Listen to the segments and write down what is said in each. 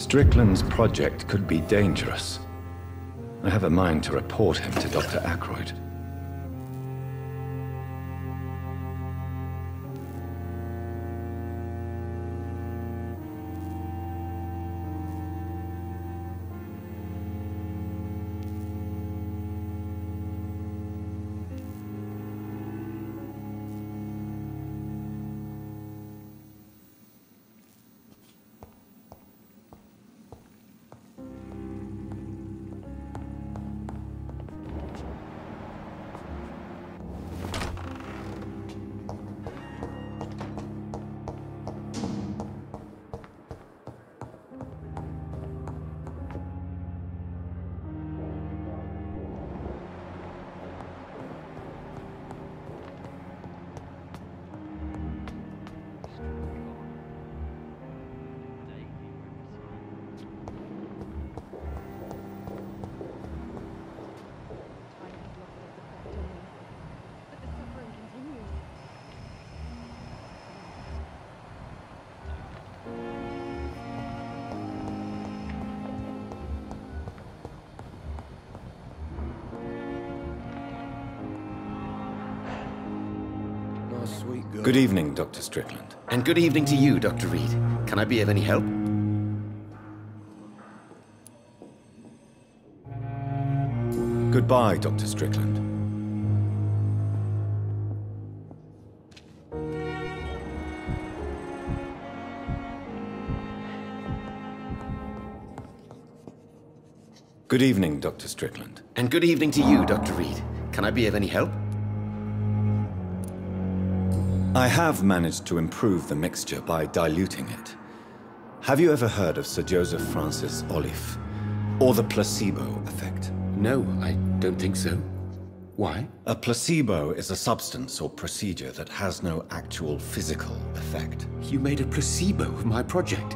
Strickland's project could be dangerous. I have a mind to report him to Dr. Ackroyd. Good evening, Dr. Strickland. And good evening to you, Dr. Reed. Can I be of any help? Goodbye, Dr. Strickland. Good evening, Dr. Strickland. And good evening to you, Dr. Reed. Can I be of any help? I have managed to improve the mixture by diluting it. Have you ever heard of Sir Joseph Francis Olive, or the placebo effect? No, I don't think so. Why? A placebo is a substance or procedure that has no actual physical effect. You made a placebo of my project.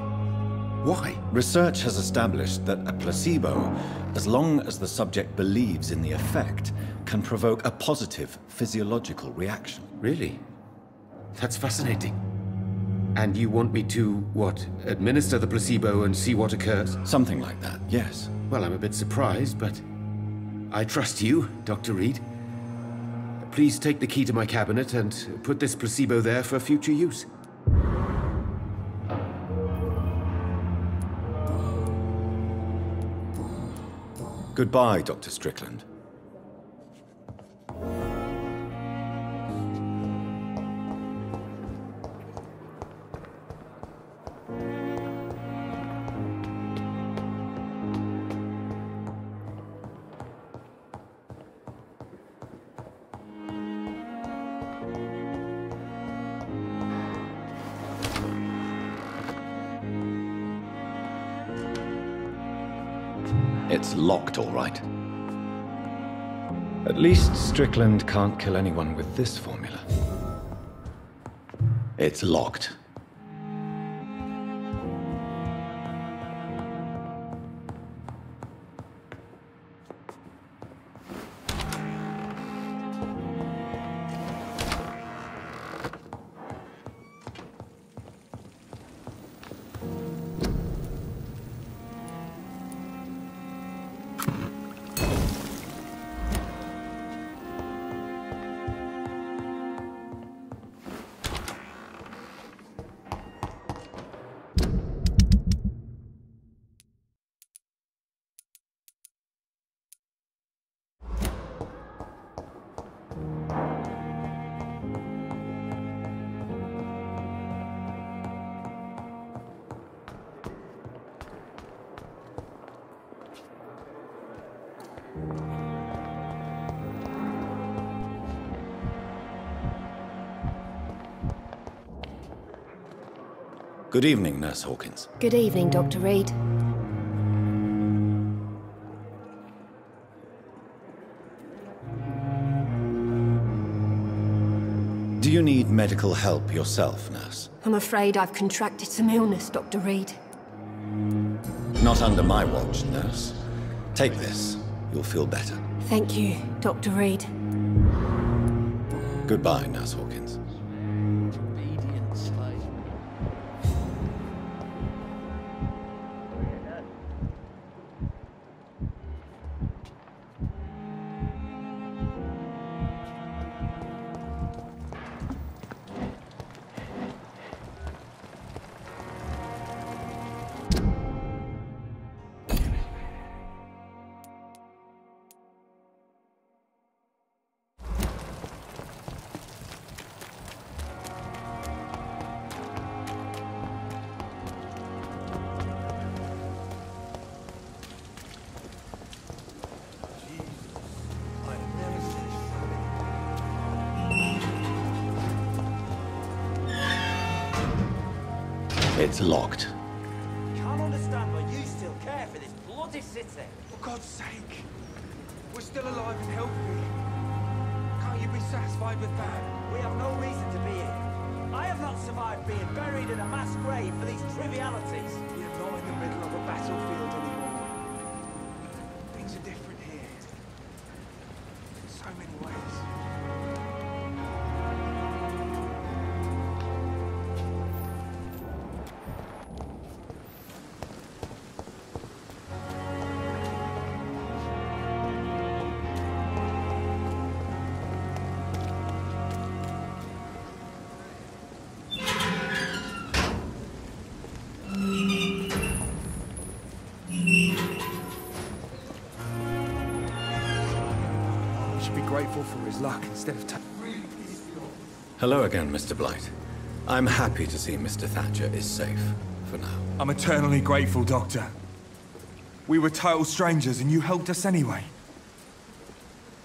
Why? Research has established that a placebo, as long as the subject believes in the effect, can provoke a positive physiological reaction. Really? That's fascinating. And you want me to, what, administer the placebo and see what occurs? Something like that, yes. Well, I'm a bit surprised, but I trust you, Dr. Reed. Please take the key to my cabinet and put this placebo there for future use. Goodbye, Dr. Strickland. It's locked, all right. At least Strickland can't kill anyone with this formula. It's locked. Good evening, Nurse Hawkins. Good evening, Dr. Reed. Do you need medical help yourself, Nurse? I'm afraid I've contracted some illness, Dr. Reed. Not under my watch, Nurse. Take this. You'll feel better. Thank you, Dr. Reed. Goodbye, Nurse Hawkins. Obedient slave. It's locked. Can't understand why you still care for this bloody city. For God's sake, we're still alive and healthy. Can't you be satisfied with that? We have no reason to be here. I have not survived being buried in a mass grave for these trivialities. We are not in the middle of a battlefield anymore. Things are different here. In so many ways. Grateful for his luck instead of Hello again, Mr. Blight. I'm happy to see Mr. Thatcher is safe, for now. I'm eternally grateful, Doctor. We were total strangers and you helped us anyway.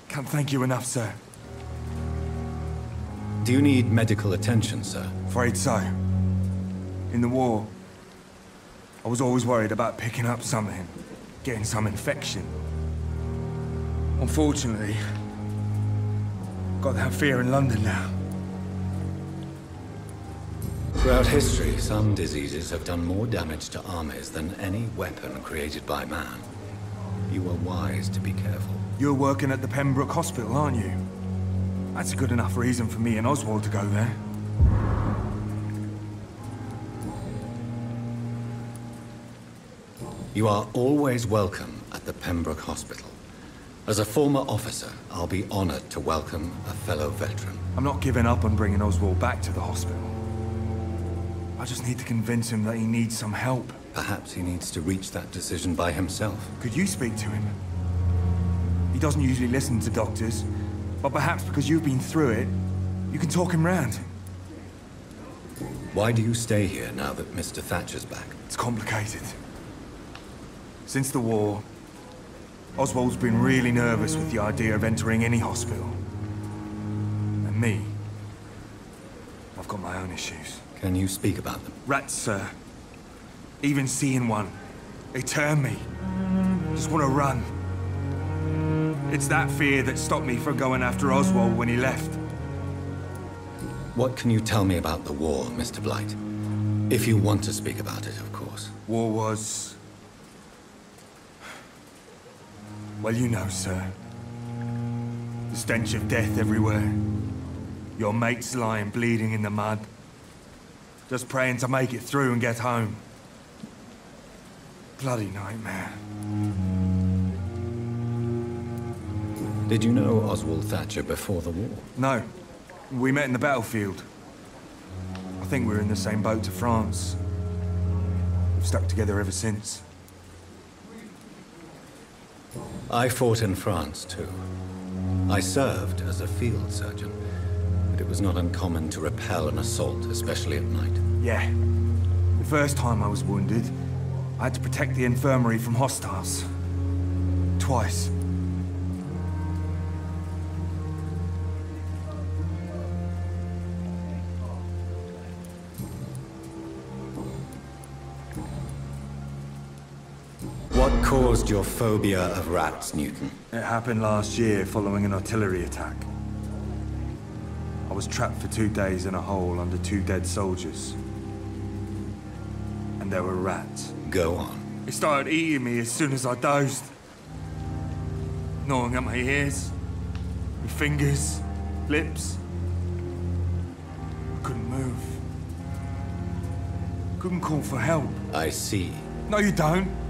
Can't thank you enough, sir. Do you need medical attention, sir? Afraid so. In the war, I was always worried about picking up something, getting some infection. Unfortunately, got that fear in London now. Throughout history, some diseases have done more damage to armies than any weapon created by man. You were wise to be careful. You're working at the Pembroke Hospital, aren't you? That's a good enough reason for me and Oswald to go there. You are always welcome at the Pembroke Hospital. As a former officer, I'll be honored to welcome a fellow veteran. I'm not giving up on bringing Oswald back to the hospital. I just need to convince him that he needs some help. Perhaps he needs to reach that decision by himself. Could you speak to him? He doesn't usually listen to doctors, but perhaps because you've been through it, you can talk him round. Why do you stay here now that Mr. Thatcher's back? It's complicated. Since the war, Oswald's been really nervous with the idea of entering any hospital. And me, I've got my own issues. Can you speak about them? Rats, sir. Even seeing one, they turn me. Just want to run. It's that fear that stopped me from going after Oswald when he left. What can you tell me about the war, Mr. Blight? If you want to speak about it, of course. War was... well, you know, sir. The stench of death everywhere. Your mates lying bleeding in the mud. Just praying to make it through and get home. Bloody nightmare. Did you know Oswald Thatcher before the war? No. We met in the battlefield. I think we're in the same boat to France. We've stuck together ever since. I fought in France, too. I served as a field surgeon, but it was not uncommon to repel an assault, especially at night. Yeah. The first time I was wounded, I had to protect the infirmary from hostiles. Twice. caused your phobia of rats, Newton? It happened last year following an artillery attack. I was trapped for 2 days in a hole under 2 dead soldiers. And there were rats. Go on. They started eating me as soon as I dozed. Gnawing at my ears, my fingers, lips. Couldn't move. Couldn't call for help. I see. No, you don't.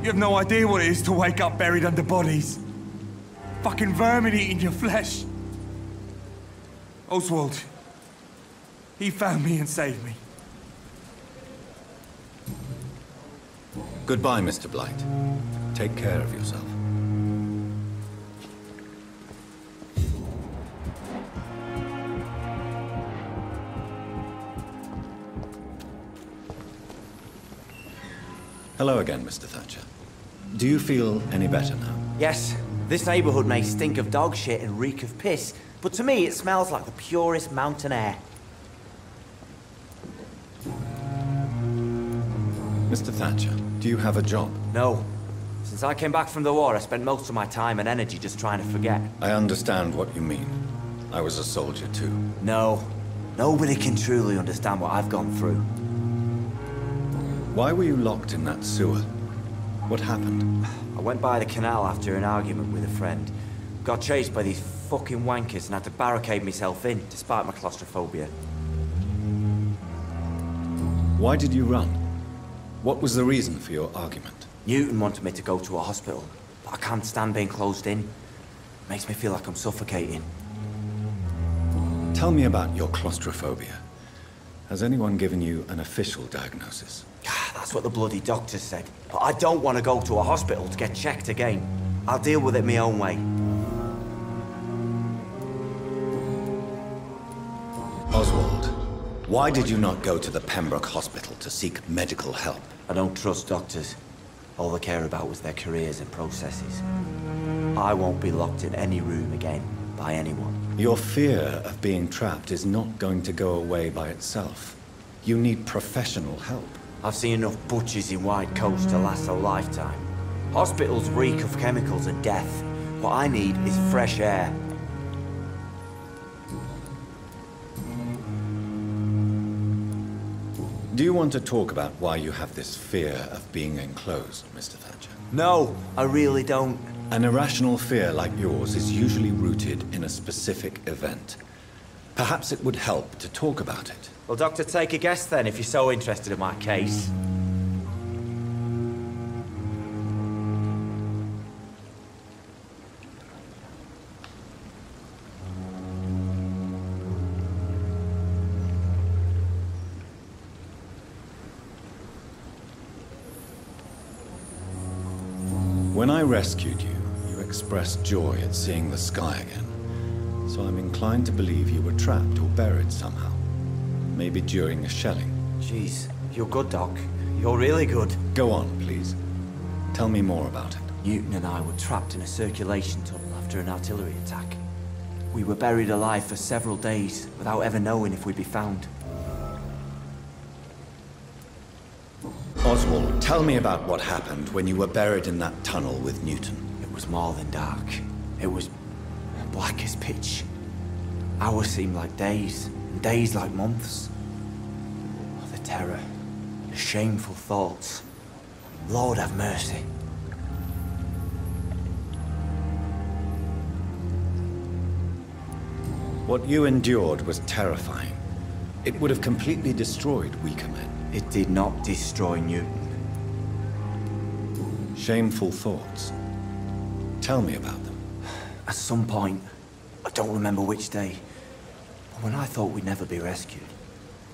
You have no idea what it is to wake up buried under bodies. Fucking vermin eating your flesh. Oswald. He found me and saved me. Goodbye, Mr. Blight. Take care of yourself. Hello again, Mr. Thatcher. Do you feel any better now? Yes, this neighborhood may stink of dog shit and reek of piss, but to me it smells like the purest mountain air. Mr. Thatcher, do you have a job? No. Since I came back from the war, I spent most of my time and energy just trying to forget. I understand what you mean. I was a soldier too. No. Nobody can truly understand what I've gone through. Why were you locked in that sewer? What happened? I went by the canal after an argument with a friend. Got chased by these fucking wankers and had to barricade myself in, despite my claustrophobia. Why did you run? What was the reason for your argument? Newton wanted me to go to a hospital, but I can't stand being closed in. It makes me feel like I'm suffocating. Tell me about your claustrophobia. Has anyone given you an official diagnosis? That's what the bloody doctor said. But I don't want to go to a hospital to get checked again. I'll deal with it my own way. Oswald, why did you not go to the Pembroke Hospital to seek medical help? I don't trust doctors. All they care about was their careers and processes. I won't be locked in any room again by anyone. Your fear of being trapped is not going to go away by itself. You need professional help. I've seen enough butchers in white coats to last a lifetime. Hospitals reek of chemicals and death. What I need is fresh air. Do you want to talk about why you have this fear of being enclosed, Mr. Thatcher? No, I really don't. An irrational fear like yours is usually rooted in a specific event. Perhaps it would help to talk about it. Well, Doctor, take a guess then, if you're so interested in my case. When I rescued you, you expressed joy at seeing the sky again. So I'm inclined to believe you were trapped or buried somehow. Maybe during a shelling. Jeez, you're good, Doc. You're really good. Go on, please. Tell me more about it. Newton and I were trapped in a circulation tunnel after an artillery attack. We were buried alive for several days without ever knowing if we'd be found. Oswald, tell me about what happened when you were buried in that tunnel with Newton. It was more than dark. It was black as pitch. Hours seemed like days, and days like months. Oh, the terror, the shameful thoughts. Lord have mercy. What you endured was terrifying. It would have completely destroyed weaker men. It did not destroy Newton. Shameful thoughts. Tell me about them. At some point, I don't remember which day, but when I thought we'd never be rescued,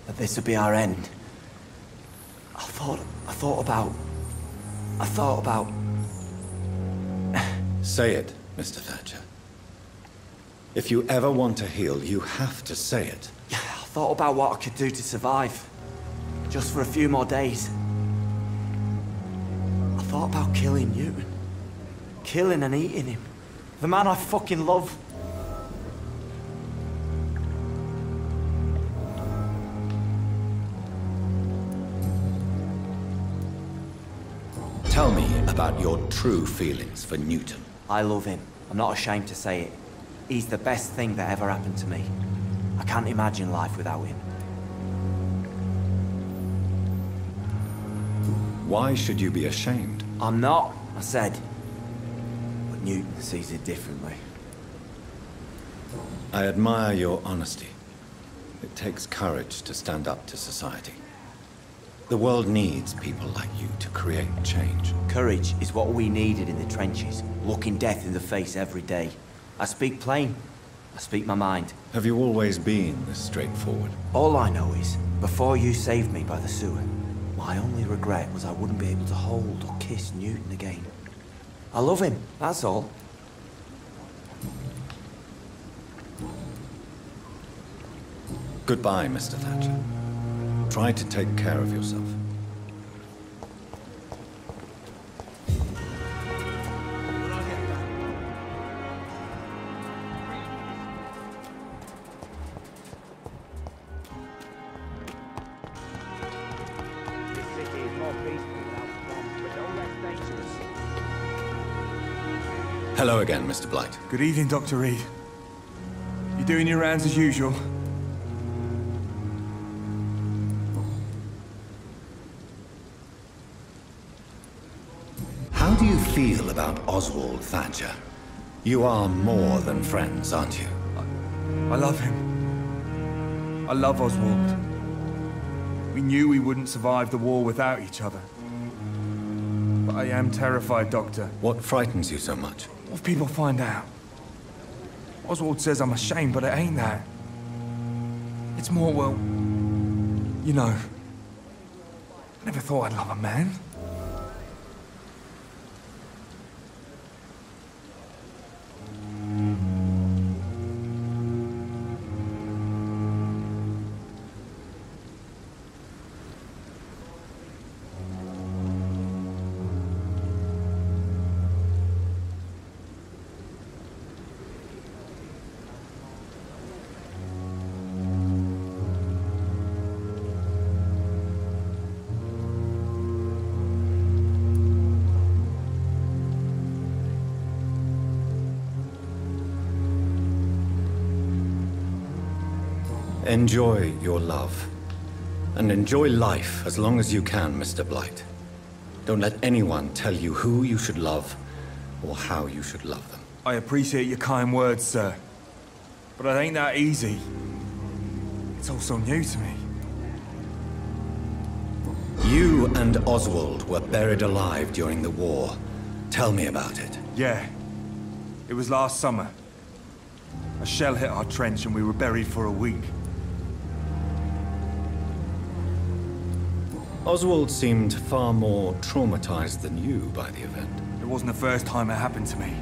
that this would be our end, I thought about... Say it, Mr. Thatcher. If you ever want to heal, you have to say it. I thought about what I could do to survive. Just for a few more days. I thought about killing Newton. Killing and eating him. The man I fucking love. Tell me about about your true feelings for Newton. I love him. I'm not ashamed to say it. He's the best thing that ever happened to me. I can't imagine life without him. Why should you be ashamed? I'm not, I said. But Newton sees it differently. I admire your honesty. It takes courage to stand up to society. The world needs people like you to create change. Courage is what we needed in the trenches, looking death in the face every day. I speak plain. I speak my mind. Have you always been this straightforward? All I know is, before you saved me by the sewer, my only regret was I wouldn't be able to hold or kiss Newton again. I love him, that's all. Goodbye, Mr. Thatcher. Try to take care of yourself. Hello again, Mr. Blight. Good evening, Dr. Reed. You doing your rounds as usual? How do you feel about Oswald Thatcher? You are more than friends, aren't you? I love him. I love Oswald. We knew we wouldn't survive the war without each other. But I am terrified, Doctor. What frightens you so much? What if people find out? Oswald says I'm ashamed, but it ain't that. It's more, well, you know, I never thought I'd love a man. Enjoy your love. And enjoy life as long as you can, Mr. Blight. Don't let anyone tell you who you should love or how you should love them. I appreciate your kind words, sir. But it ain't that easy. It's all so new to me. You and Oswald were buried alive during the war. Tell me about it. Yeah. It was last summer. A shell hit our trench and we were buried for a week. Oswald seemed far more traumatized than you by the event. It wasn't the first time it happened to me.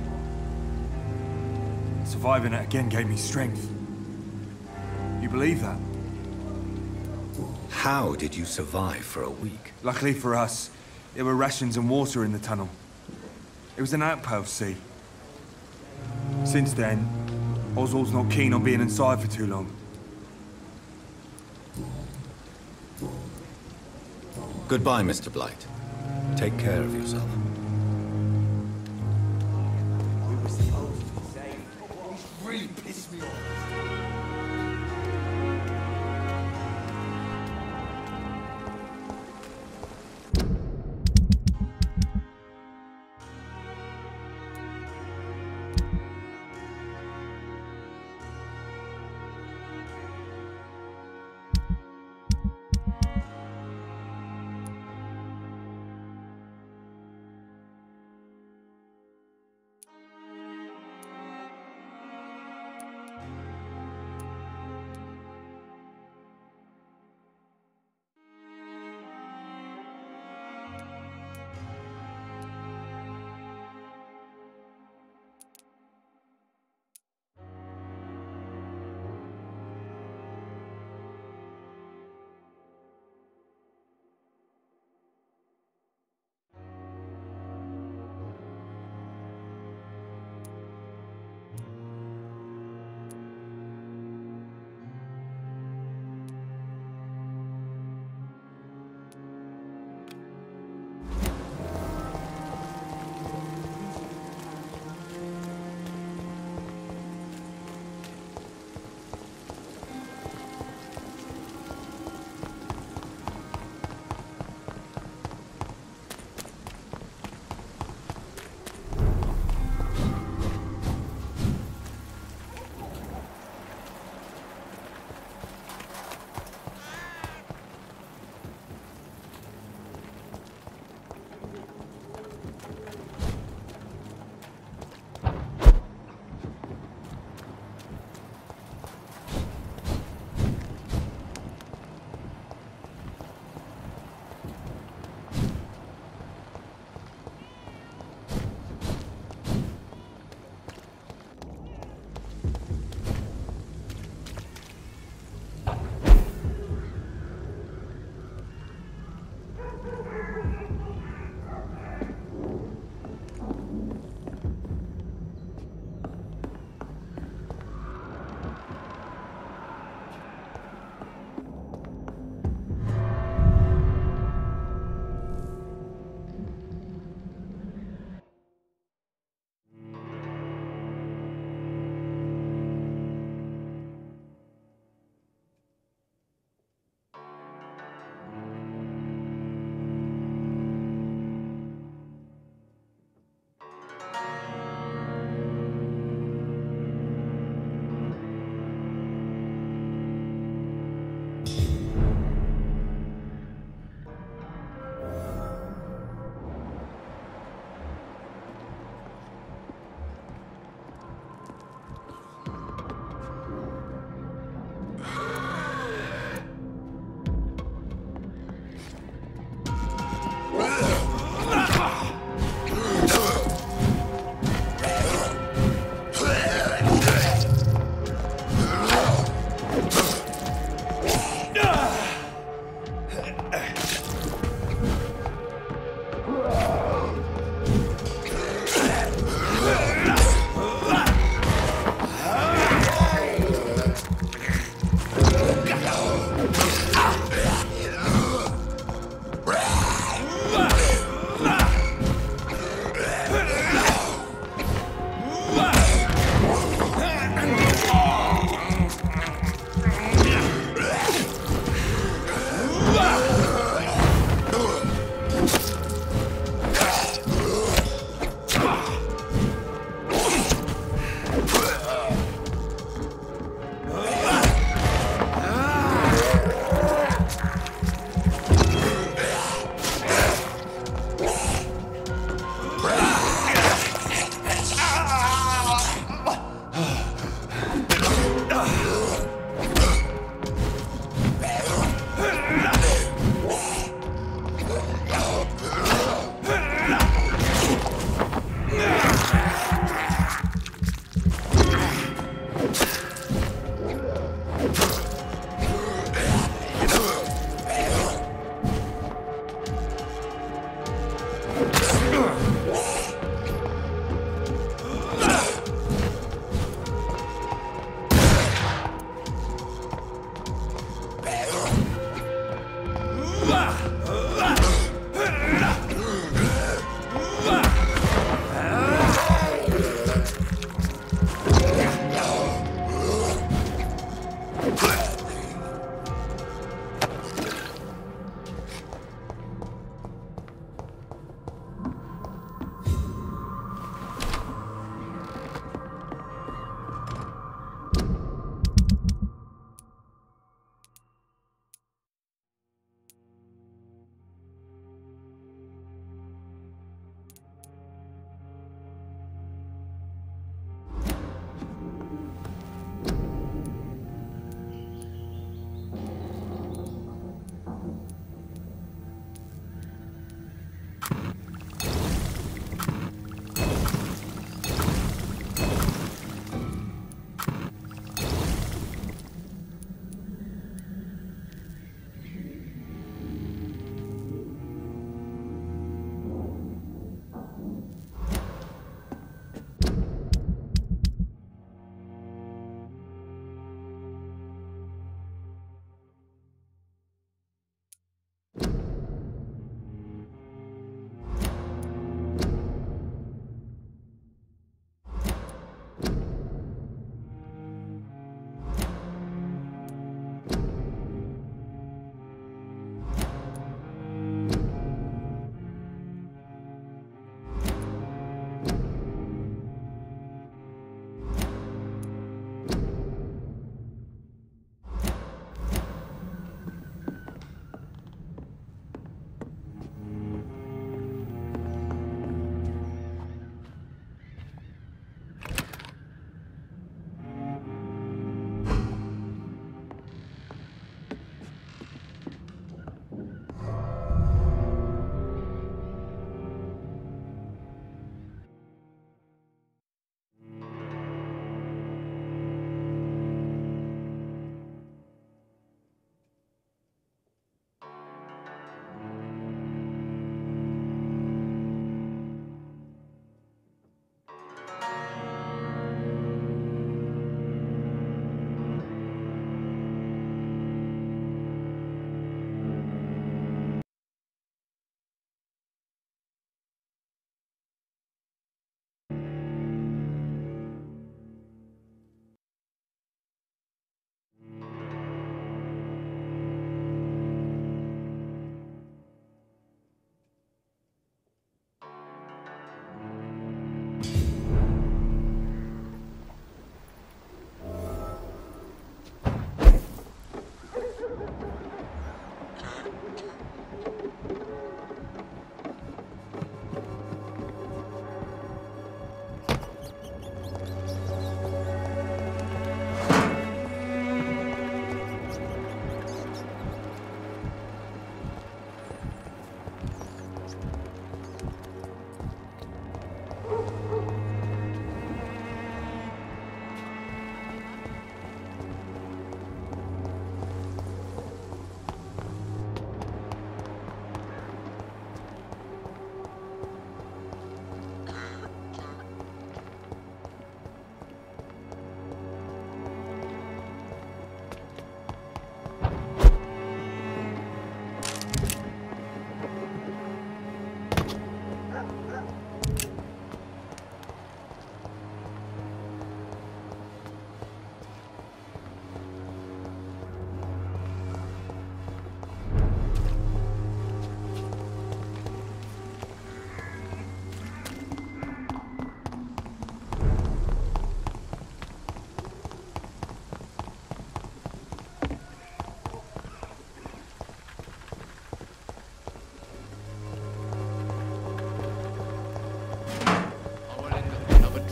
Surviving it again gave me strength. You believe that? How did you survive for a week? Luckily for us, there were rations and water in the tunnel. It was an outpost, see? Since then, Oswald's not keen on being inside for too long. Goodbye, Mr. Blight. Take care of yourself. We were supposed to be safe. He's really pissed me off.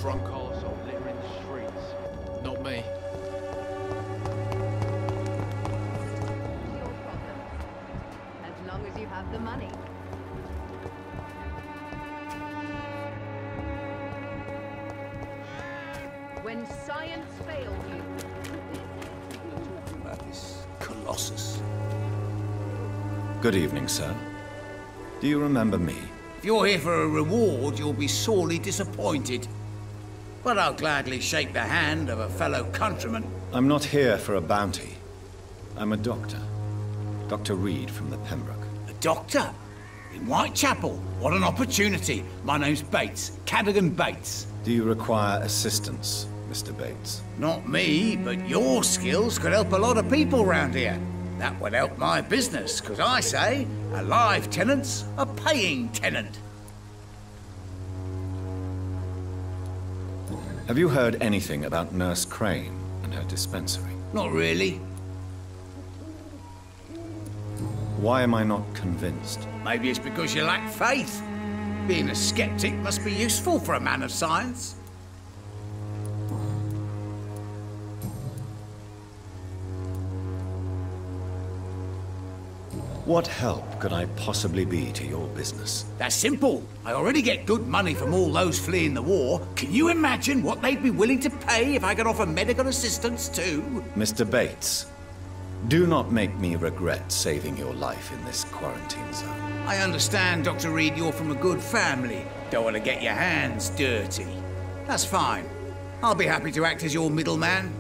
drunk arsehole littering the streets. Not me. Your problem. As long as you have the money. When science fails you. About this Colossus. Good evening, sir. Do you remember me? If you're here for a reward, you'll be sorely disappointed. But I'll gladly shake the hand of a fellow countryman. I'm not here for a bounty. I'm a doctor. Dr. Reed from the Pembroke. A doctor? In Whitechapel? What an opportunity. My name's Bates. Cadogan Bates. Do you require assistance, Mr. Bates? Not me, but your skills could help a lot of people round here. That would help my business, because I say, a live tenant's a paying tenant. Have you heard anything about Nurse Crane and her dispensary? Not really. Why am I not convinced? Maybe it's because you lack faith. Being a skeptic must be useful for a man of science. What help could I possibly be to your business? That's simple. I already get good money from all those fleeing the war. Can you imagine what they'd be willing to pay if I could offer medical assistance too? Mr. Bates, do not make me regret saving your life in this quarantine zone. I understand, Dr. Reed, you're from a good family. Don't want to get your hands dirty. That's fine. I'll be happy to act as your middleman.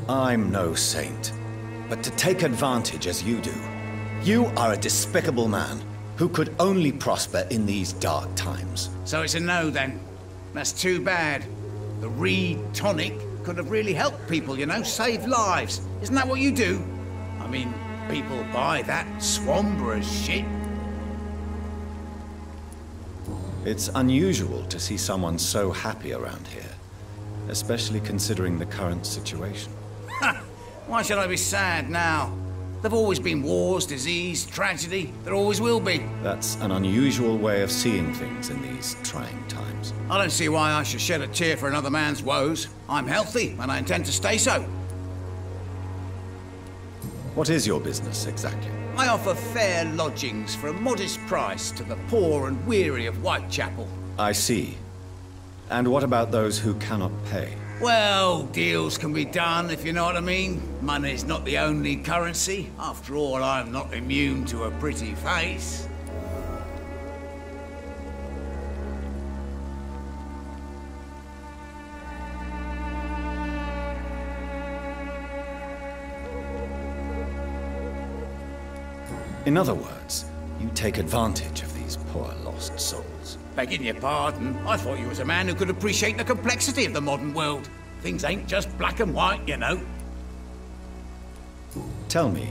I'm no saint, but to take advantage as you do, you are a despicable man who could only prosper in these dark times. So it's a no then. That's too bad. The Reed tonic could have really helped people, you know, save lives. Isn't that what you do? I mean, people buy that Swamber's shit. It's unusual to see someone so happy around here, especially considering the current situation. Why should I be sad now? There've always been wars, disease, tragedy. There always will be. That's an unusual way of seeing things in these trying times. I don't see why I should shed a tear for another man's woes. I'm healthy, and I intend to stay so. What is your business exactly? I offer fair lodgings for a modest price to the poor and weary of Whitechapel. I see. And what about those who cannot pay? Well, deals can be done, if you know what I mean. Money's not the only currency. After all, I'm not immune to a pretty face. In other words, you take advantage of these poor lost souls. Begging your pardon, I thought you was a man who could appreciate the complexity of the modern world. Things ain't just black and white, you know. Tell me,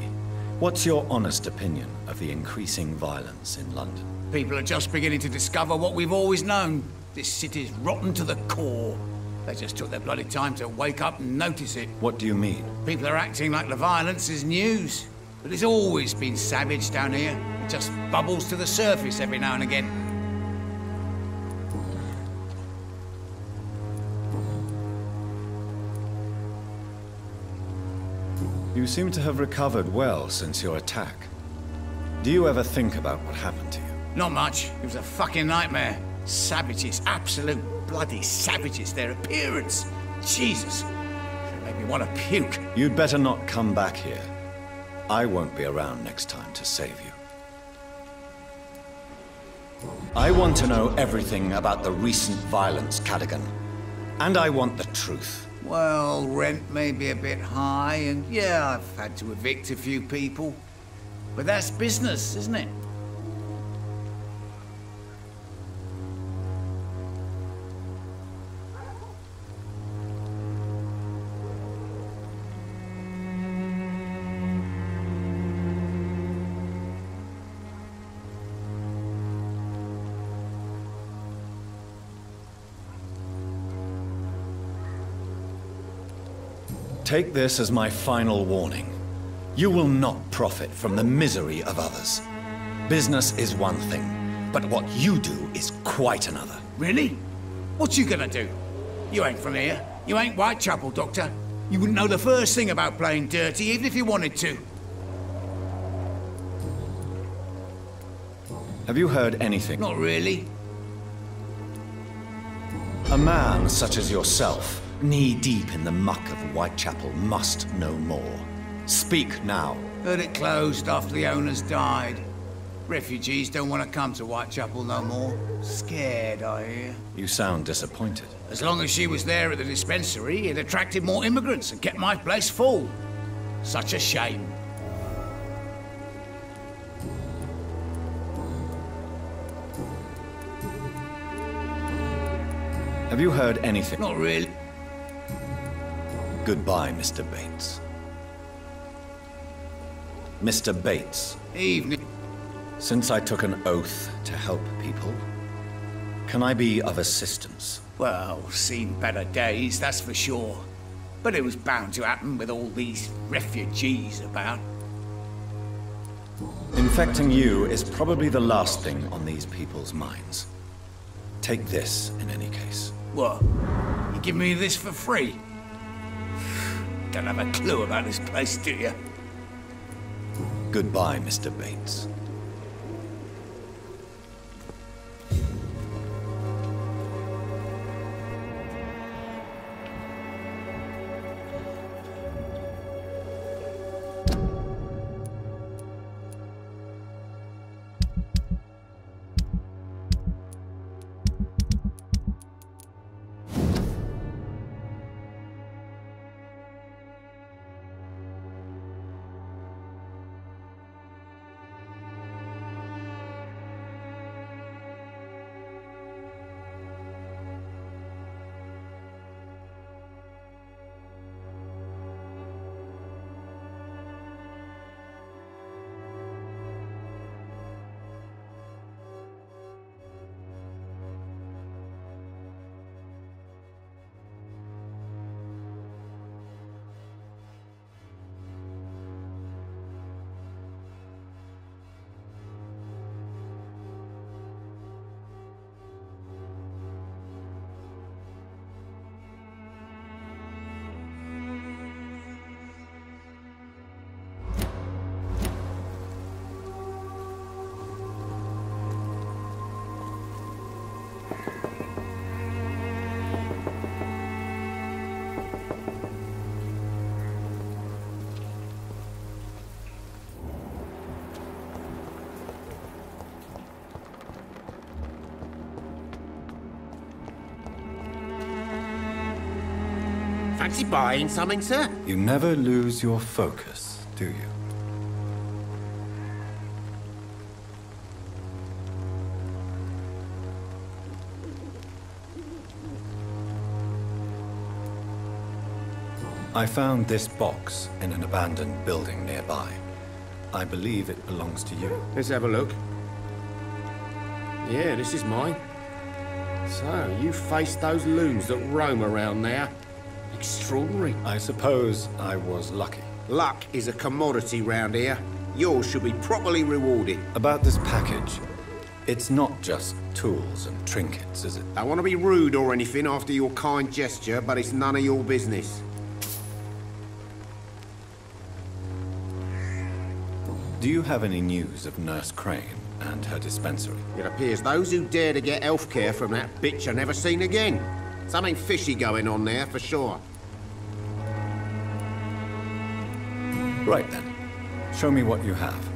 what's your honest opinion of the increasing violence in London? People are just beginning to discover what we've always known. This city's rotten to the core. They just took their bloody time to wake up and notice it. What do you mean? People are acting like the violence is news. But it's always been savage down here. It just bubbles to the surface every now and again. You seem to have recovered well since your attack. Do you ever think about what happened to you? Not much. It was a fucking nightmare. Savages, absolute bloody savages. Their appearance. Jesus. It made me want to puke. You'd better not come back here. I won't be around next time to save you. I want to know everything about the recent violence, Cadogan. And I want the truth. Well, rent may be a bit high, and yeah, I've had to evict a few people. But that's business, isn't it? Take this as my final warning. You will not profit from the misery of others. Business is one thing, but what you do is quite another. Really? What you gonna do? You ain't from here. You ain't Whitechapel, Doctor. You wouldn't know the first thing about playing dirty, even if you wanted to. Have you heard anything? Not really. A man such as yourself, knee-deep in the muck of Whitechapel, must know more. Speak now. Heard it closed after the owners died. Refugees don't want to come to Whitechapel no more. Scared, I hear. You sound disappointed. As long as she was there at the dispensary, it attracted more immigrants and kept my place full. Such a shame. Have you heard anything? Not really. Goodbye, Mr. Bates. Mr. Bates. Evening. Since I took an oath to help people, can I be of assistance? Well, seen better days, that's for sure. But it was bound to happen with all these refugees about. Infecting you is probably the last thing on these people's minds. Take this, in any case. What? You give me this for free? Don't have a clue about this place, do you? Goodbye, Mr. Bates. Fancy buying something, sir? You never lose your focus, do you? I found this box in an abandoned building nearby. I believe it belongs to you. Let's have a look. Yeah, this is mine. So, you faced those loons that roam around there. Extraordinary. I suppose I was lucky. Luck is a commodity round here. Yours should be properly rewarded. About this package, it's not just tools and trinkets, is it? I want to be rude or anything after your kind gesture, but it's none of your business. Do you have any news of Nurse Crane and her dispensary? It appears those who dare to get health care from that bitch are never seen again. Something fishy going on there, for sure. Right then. Show me what you have.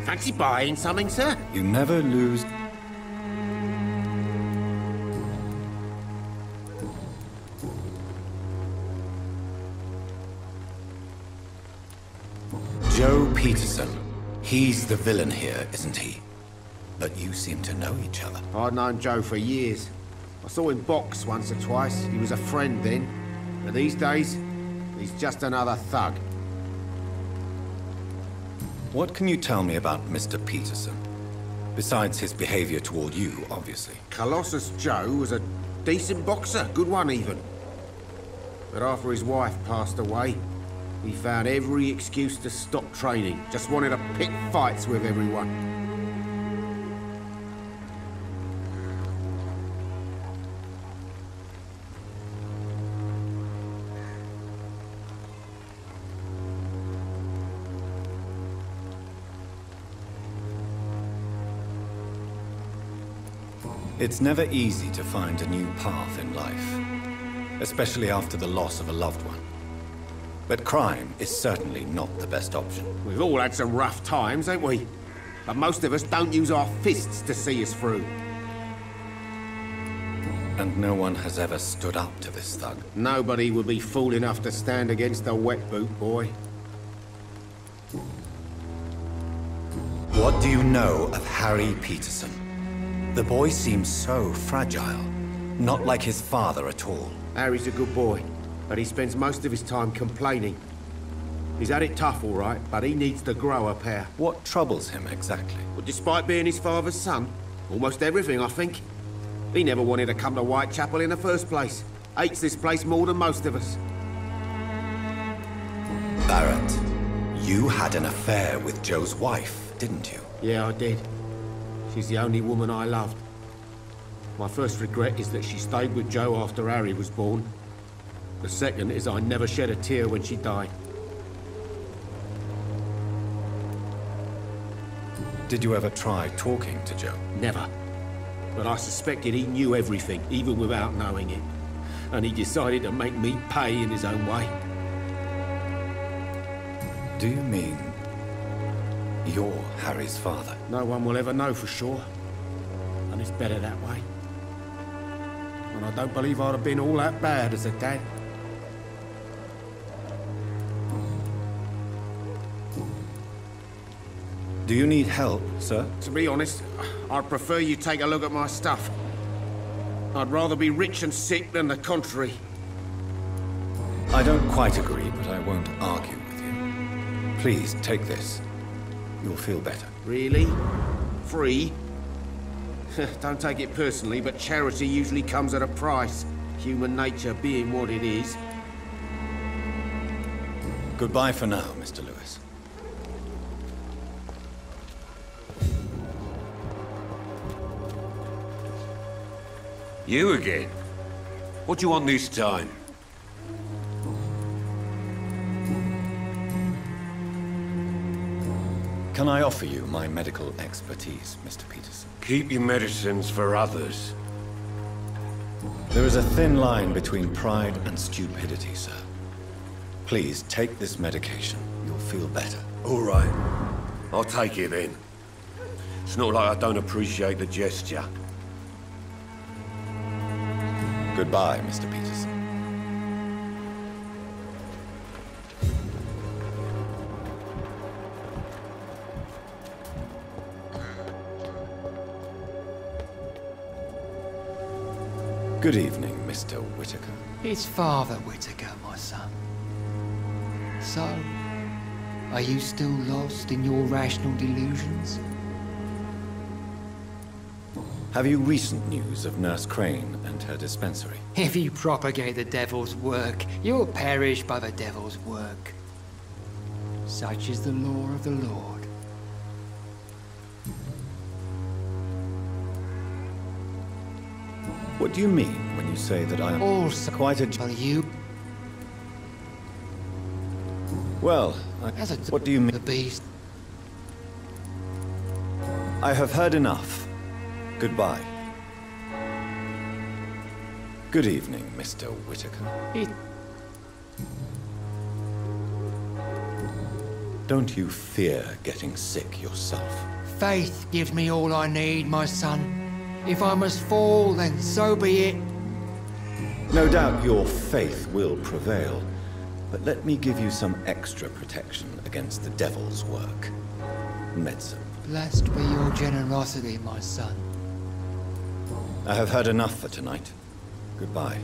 Fancy buying something, sir? You never lose... Joe Peterson. He's the villain here, isn't he? But you seem to know each other. I'd known Joe for years. I saw him box once or twice. He was a friend then. But these days, he's just another thug. What can you tell me about Mr. Peterson? Besides his behavior toward you, obviously. Colossus Joe was a decent boxer, good one even. But after his wife passed away, he found every excuse to stop training. Just wanted to pick fights with everyone. It's never easy to find a new path in life, especially after the loss of a loved one. But crime is certainly not the best option. We've all had some rough times, ain't we? But most of us don't use our fists to see us through. And no one has ever stood up to this thug. Nobody would be fool enough to stand against a wet boot boy. What do you know of Harry Peterson? The boy seems so fragile, not like his father at all. Harry's a good boy, but he spends most of his time complaining. He's had it tough, all right, but he needs to grow a pair. What troubles him exactly? Well, despite being his father's son, almost everything, I think. He never wanted to come to Whitechapel in the first place. Hates this place more than most of us. Barrett, you had an affair with Joe's wife, didn't you? Yeah, I did. She's the only woman I loved. My first regret is that she stayed with Joe after Harry was born. The second is I never shed a tear when she died. Did you ever try talking to Joe? Never. But I suspected he knew everything, even without knowing it. And he decided to make me pay in his own way. Do you mean you're Harry's father? No one will ever know for sure. And it's better that way. And I don't believe I'd have been all that bad as a dad. Do you need help, sir? To be honest, I'd prefer you take a look at my stuff. I'd rather be rich and sick than the contrary. I don't quite agree, but I won't argue with you. Please, take this. You'll feel better. Really? Free? Don't take it personally, but charity usually comes at a price. Human nature being what it is. Goodbye for now, Mr. Lewis. You again? What do you want this time? Can I offer you my medical expertise, Mr. Peterson? Keep your medicines for others. There is a thin line between pride and stupidity, sir. Please, take this medication. You'll feel better. All right. I'll take it then. It's not like I don't appreciate the gesture. Goodbye, Mr. Peterson. Good evening, Mr. Whitaker. It's Father Whitaker, my son. So, are you still lost in your rational delusions? Have you recent news of Nurse Crane and her dispensary? If you propagate the devil's work, you'll perish by the devil's work. Such is the law of the Lord. What do you mean when you say that I am Also, quite a... well, you... Well, what do you mean? The beast. I have heard enough. Goodbye. Good evening, Mr. Whitaker. Don't you fear getting sick yourself? Faith gives me all I need, my son. If I must fall, then so be it. No doubt your faith will prevail, but let me give you some extra protection against the devil's work. Medicine for Blessed be your generosity, my son. I have heard enough for tonight. Goodbye.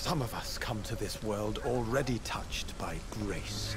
Some of us come to this world already touched by grace.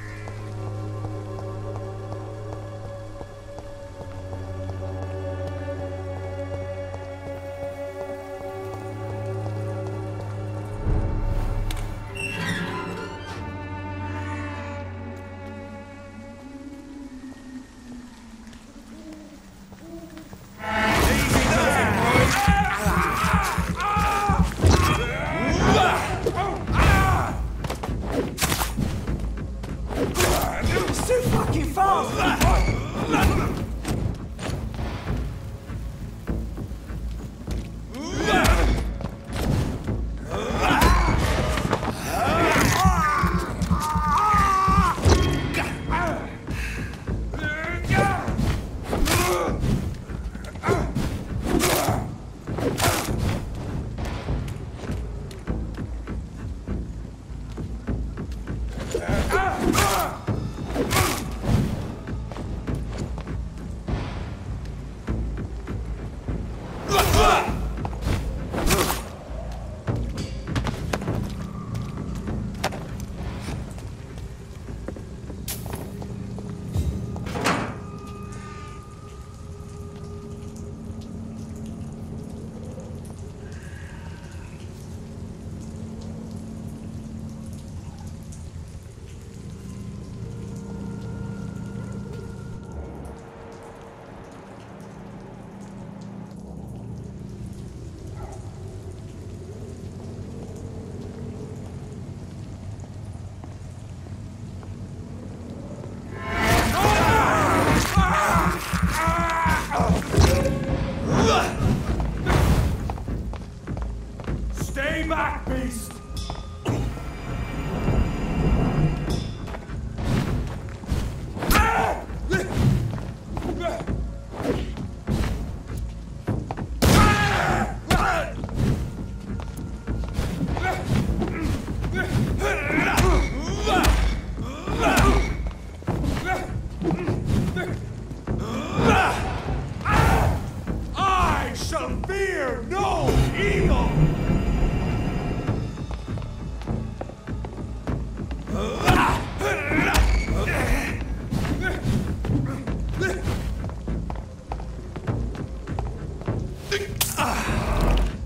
I shall fear no evil!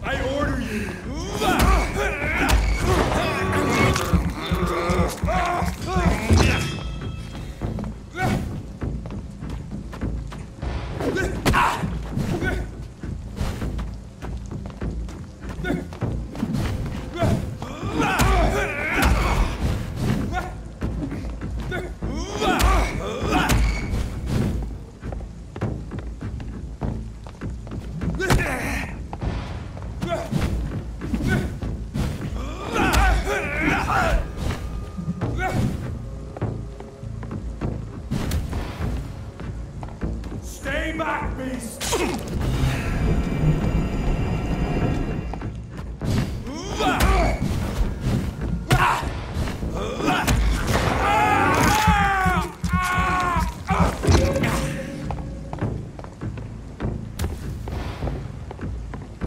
I order you! Stay back, beast!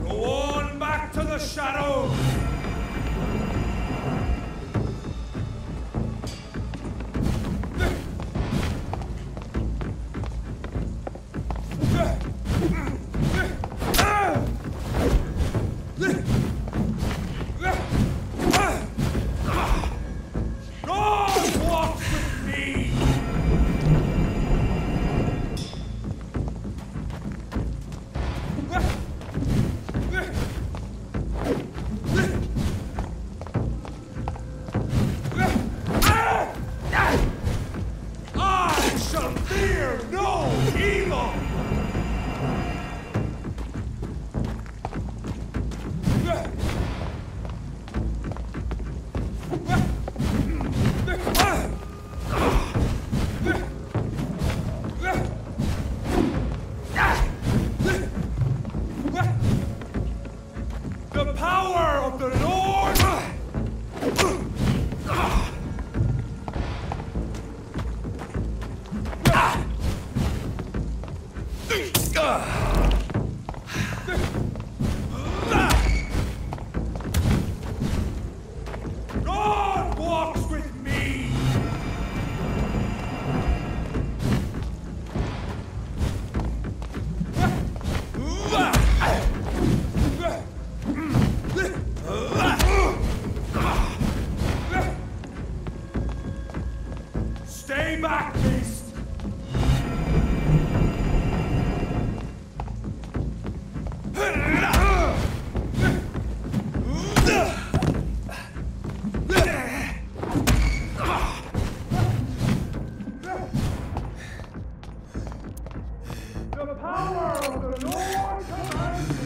Go on back to the shadows! The power of the Lord! God walks with me! Stay back, beast! The power of the Lord commands you!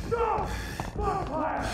Stop! Vampire!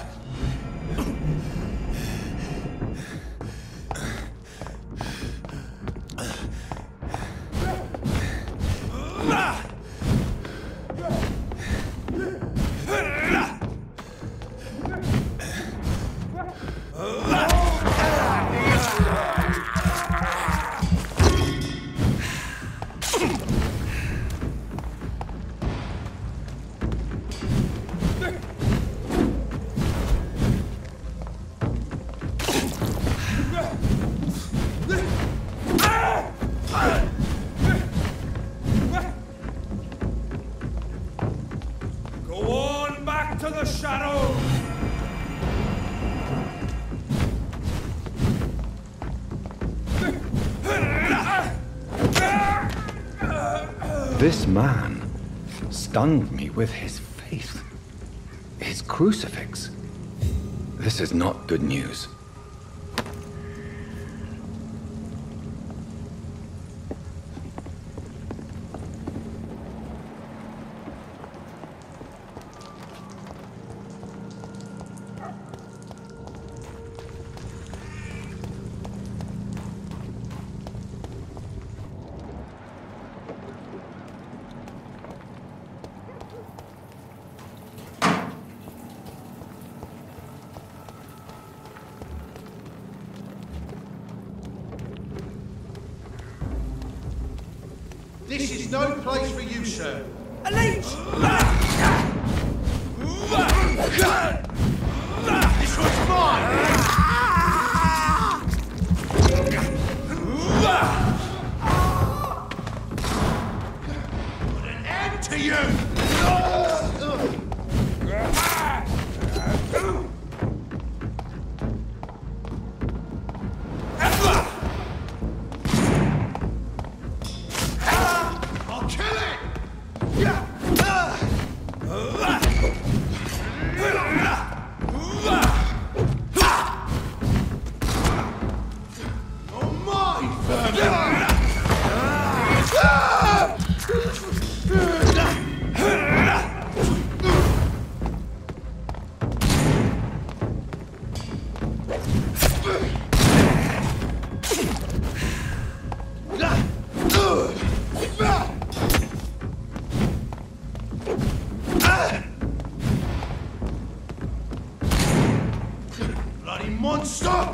Go on back to the shadows! This man stunned me with his faith. His crucifix. This is not good news. This is no place for you, sir. Elite! This one's mine! Put an end to you! I'll kill it! Oh my! Bloody monster!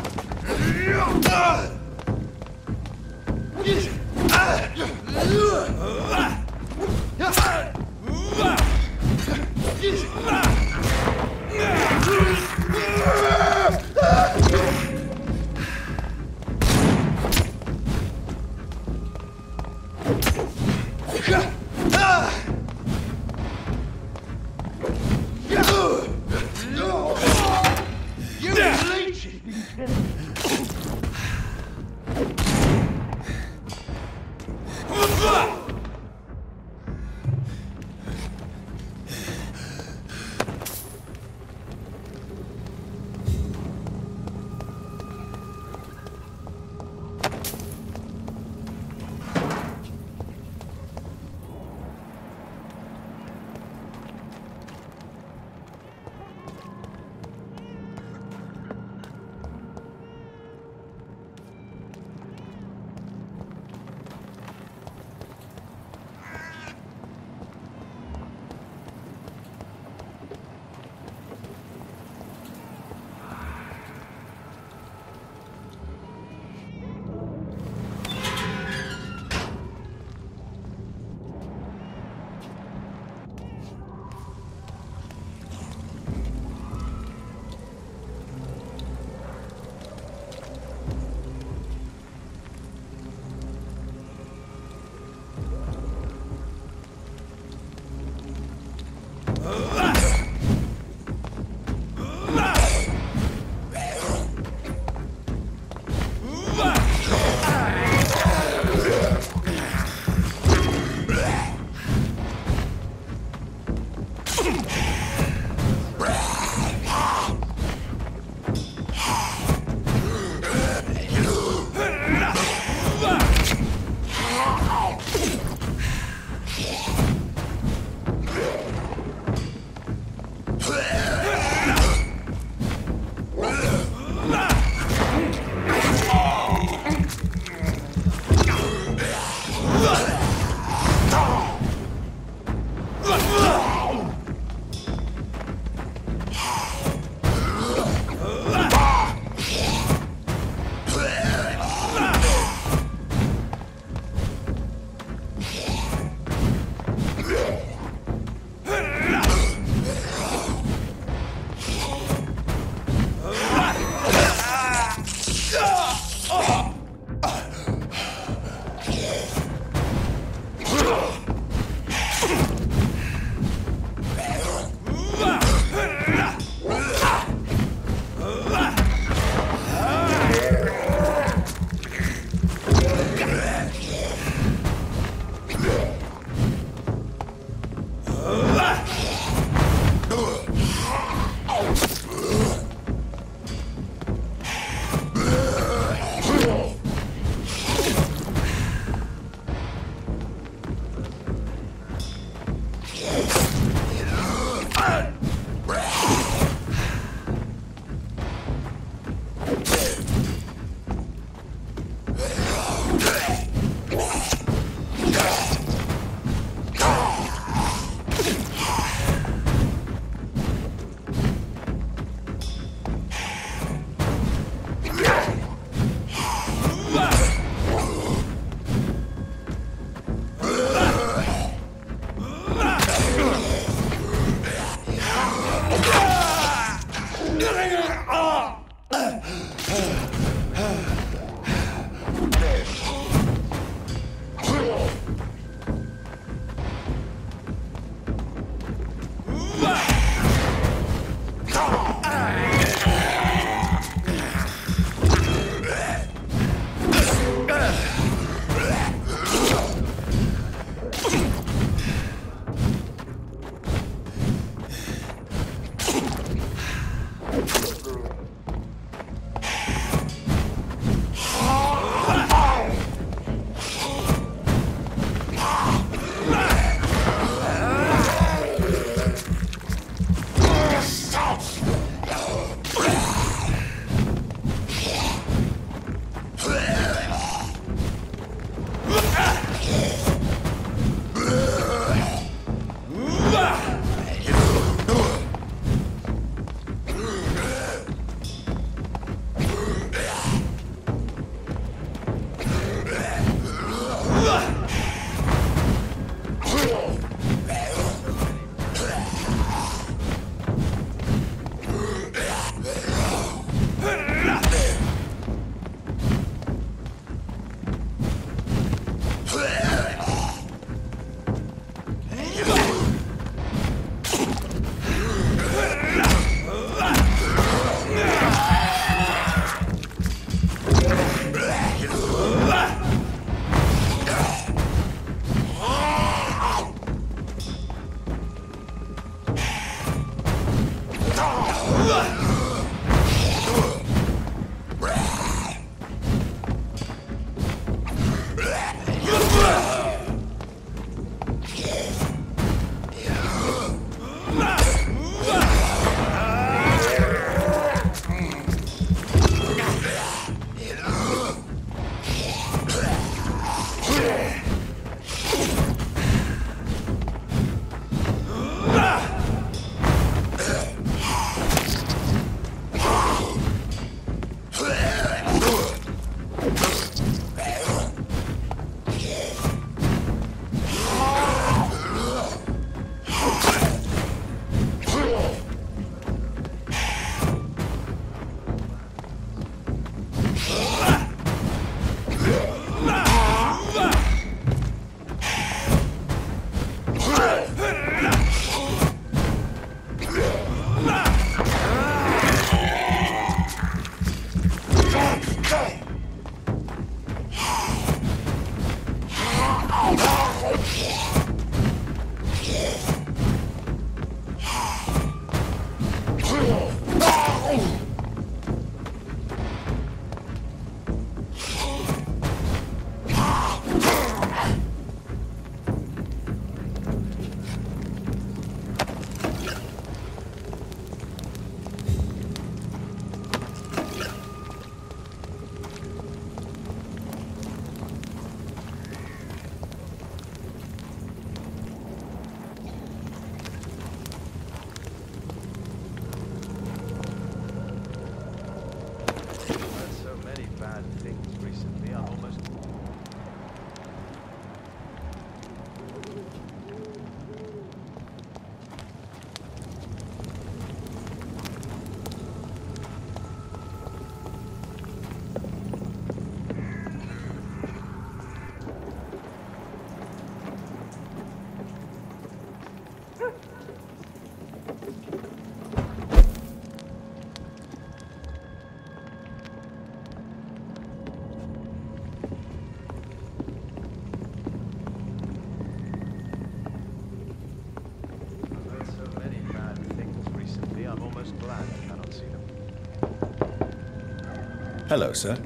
Hello, sir.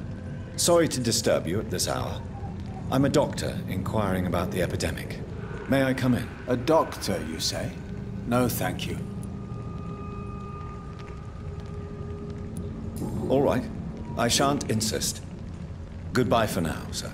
Sorry to disturb you at this hour. I'm a doctor inquiring about the epidemic. May I come in? A doctor, you say? No, thank you. All right. I shan't insist. Goodbye for now, sir.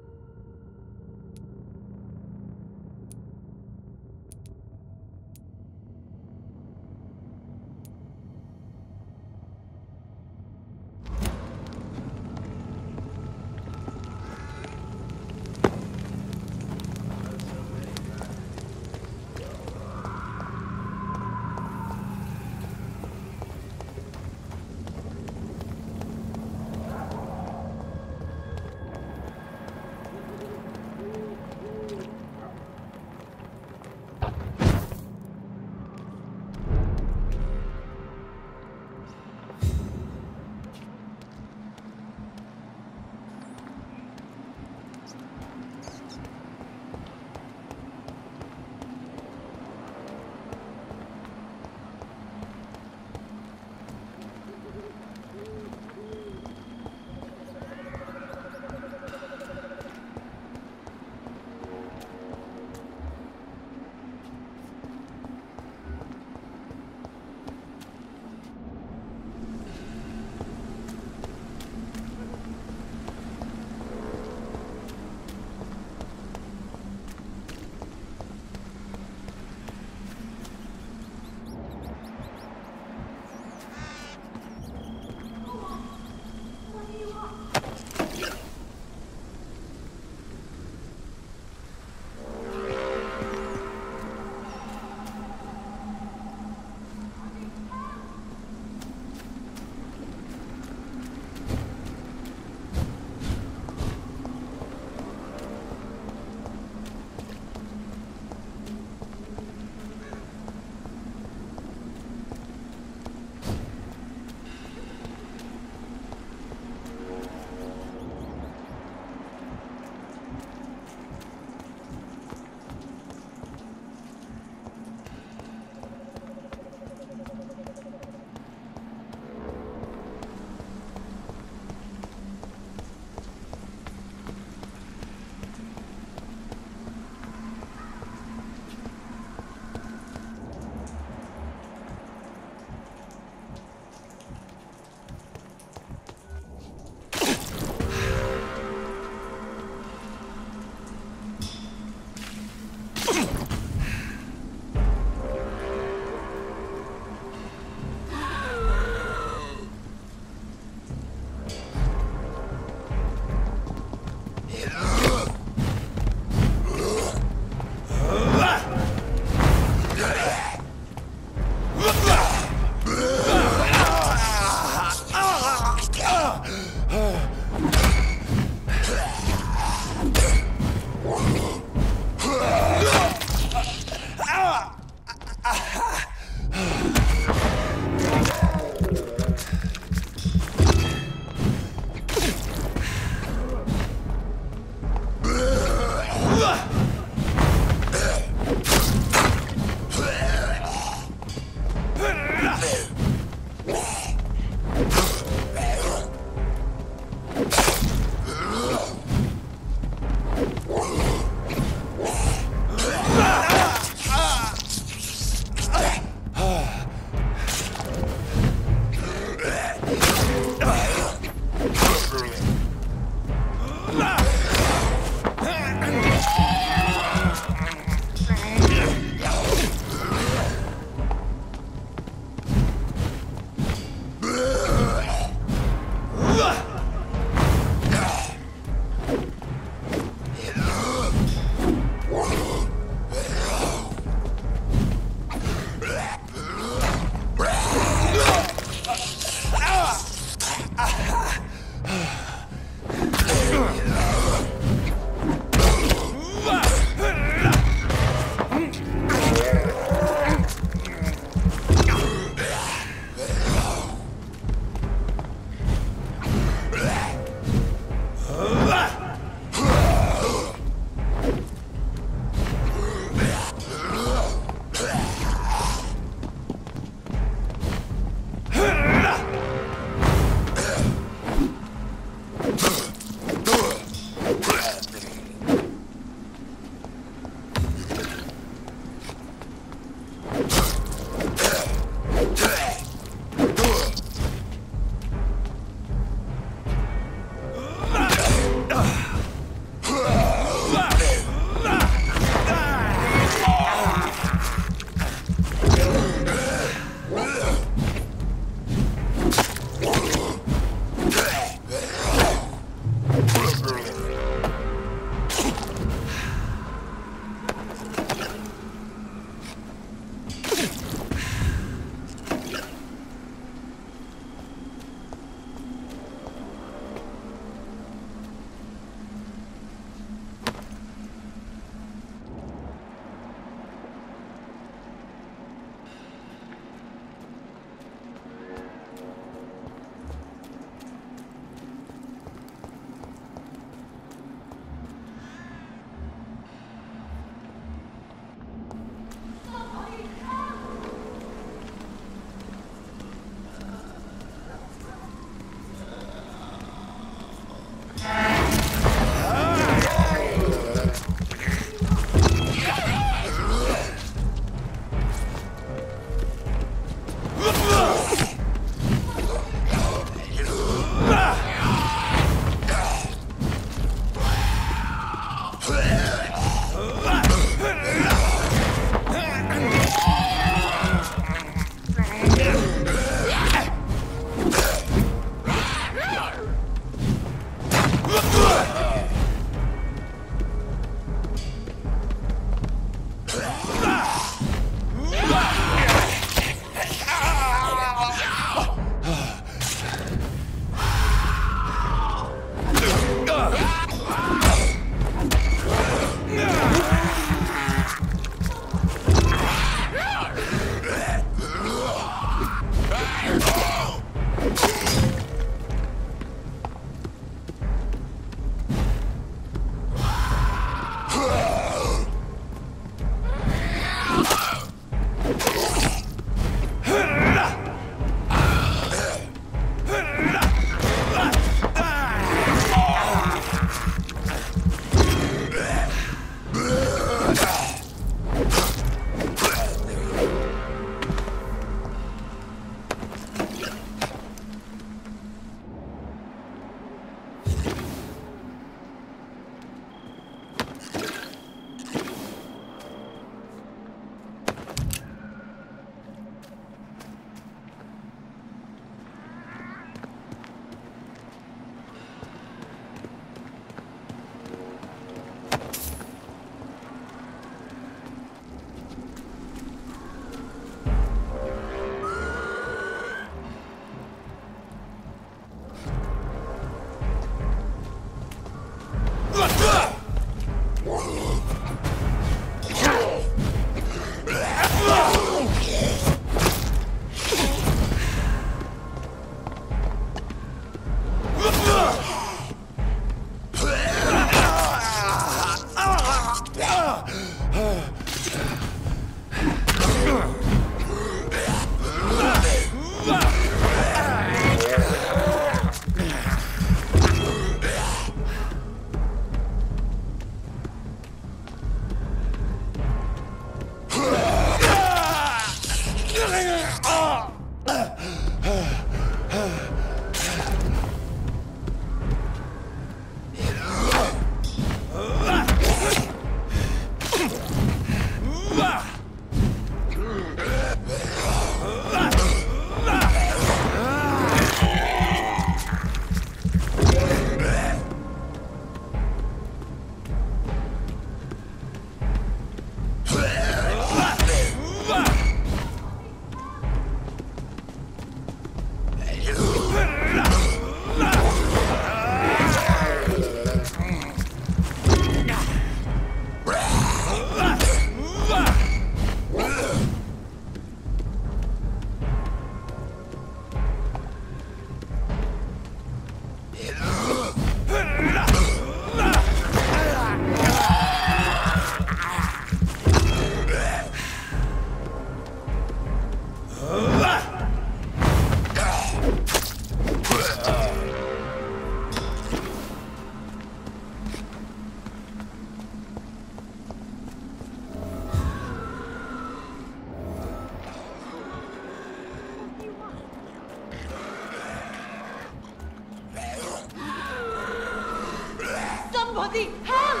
Somebody help!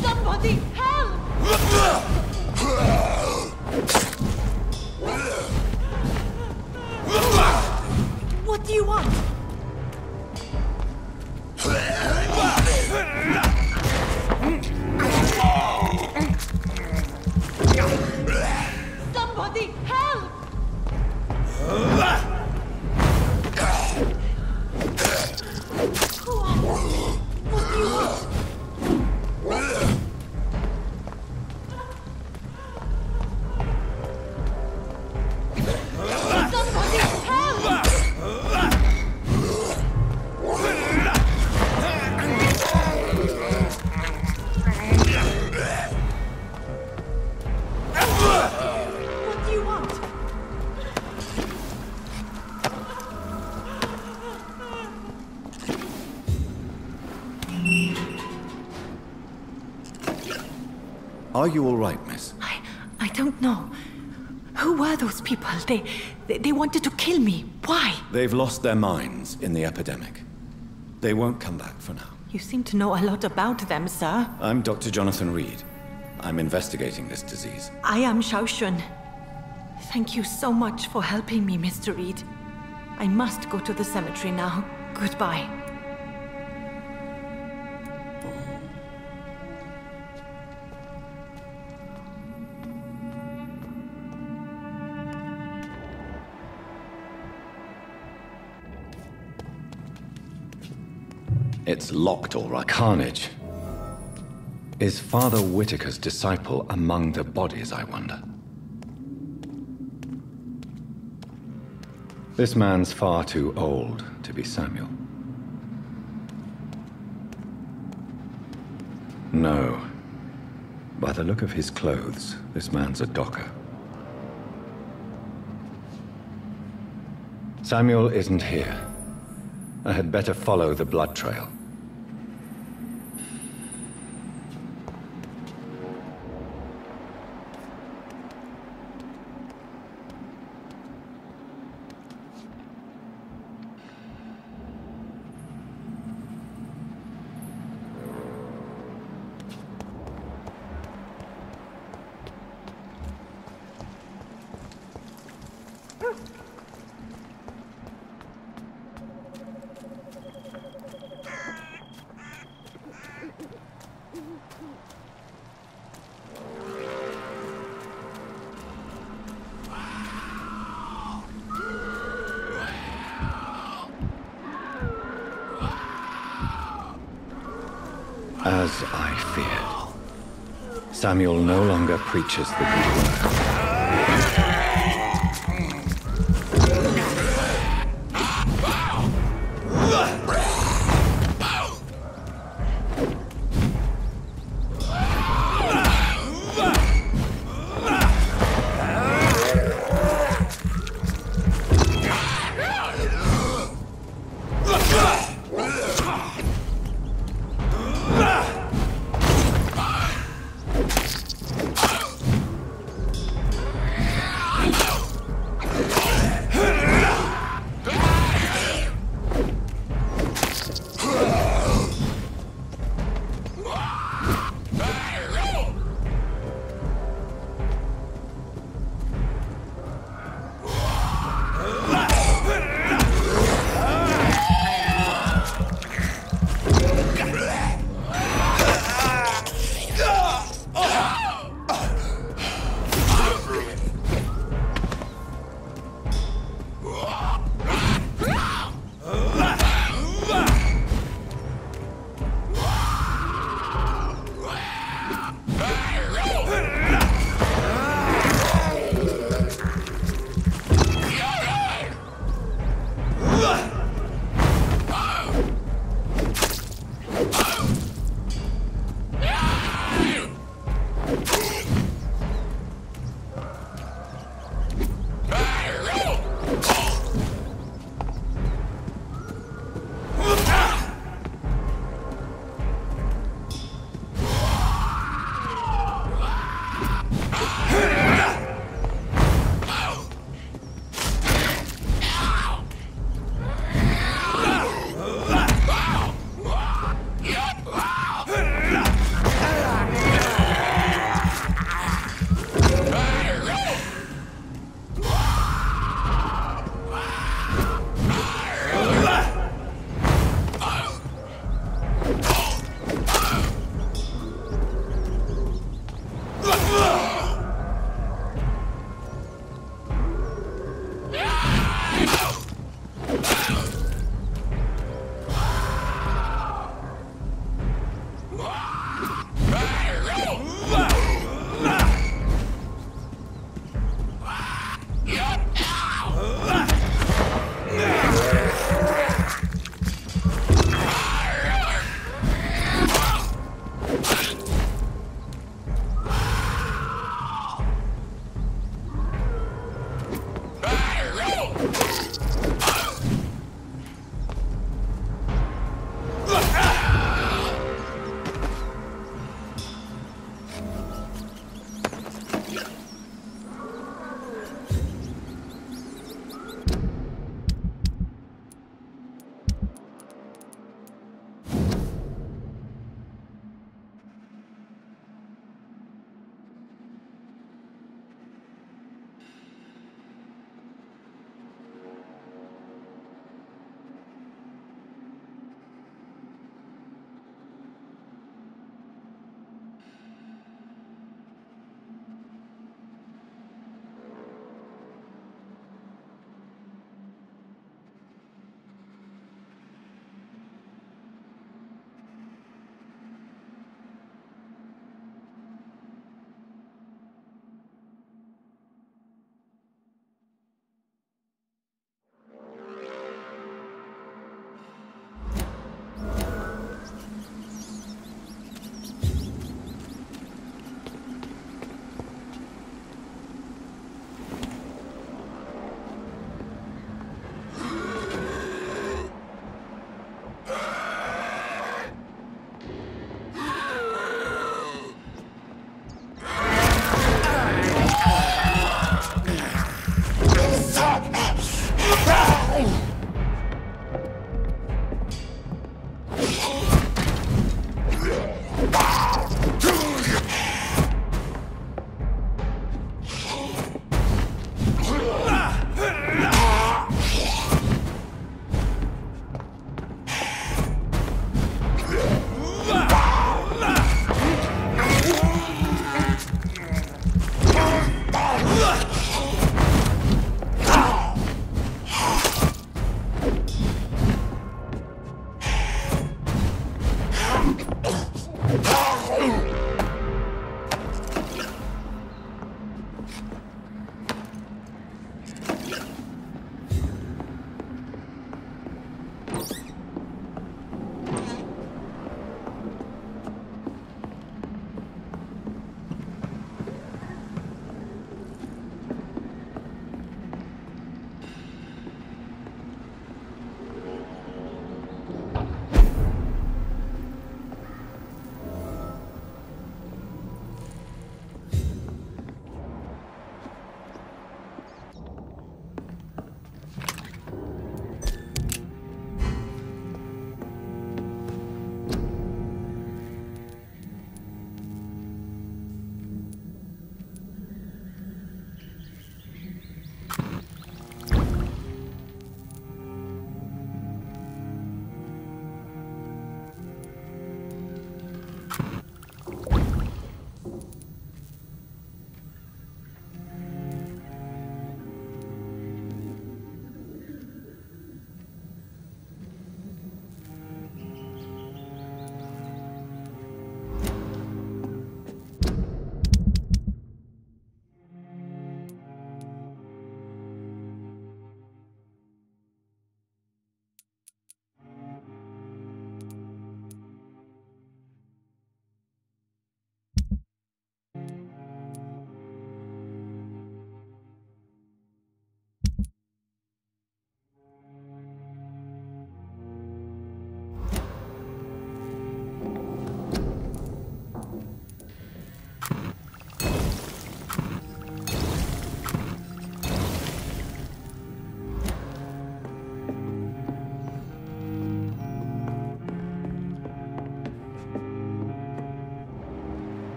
Somebody help! What do you want? Somebody help! Go on. What do you want? Somebody help! What do you want? Are you all right, miss? I don't know. Who were those people? They wanted to kill me. Why? They've lost their minds in the epidemic. They won't come back for now. You seem to know a lot about them, sir. I'm Dr. Jonathan Reed. I'm investigating this disease. I am Xiaoxun. Thank you so much for helping me, Mr. Reed. I must go to the cemetery now. Goodbye. It's locked, all right. Carnage. Is Father Whitaker's disciple among the bodies, I wonder? This man's far too old to be Samuel. No. By the look of his clothes, this man's a docker. Samuel isn't here. I had better follow the blood trail. As I feared, Samuel no longer preaches the good word.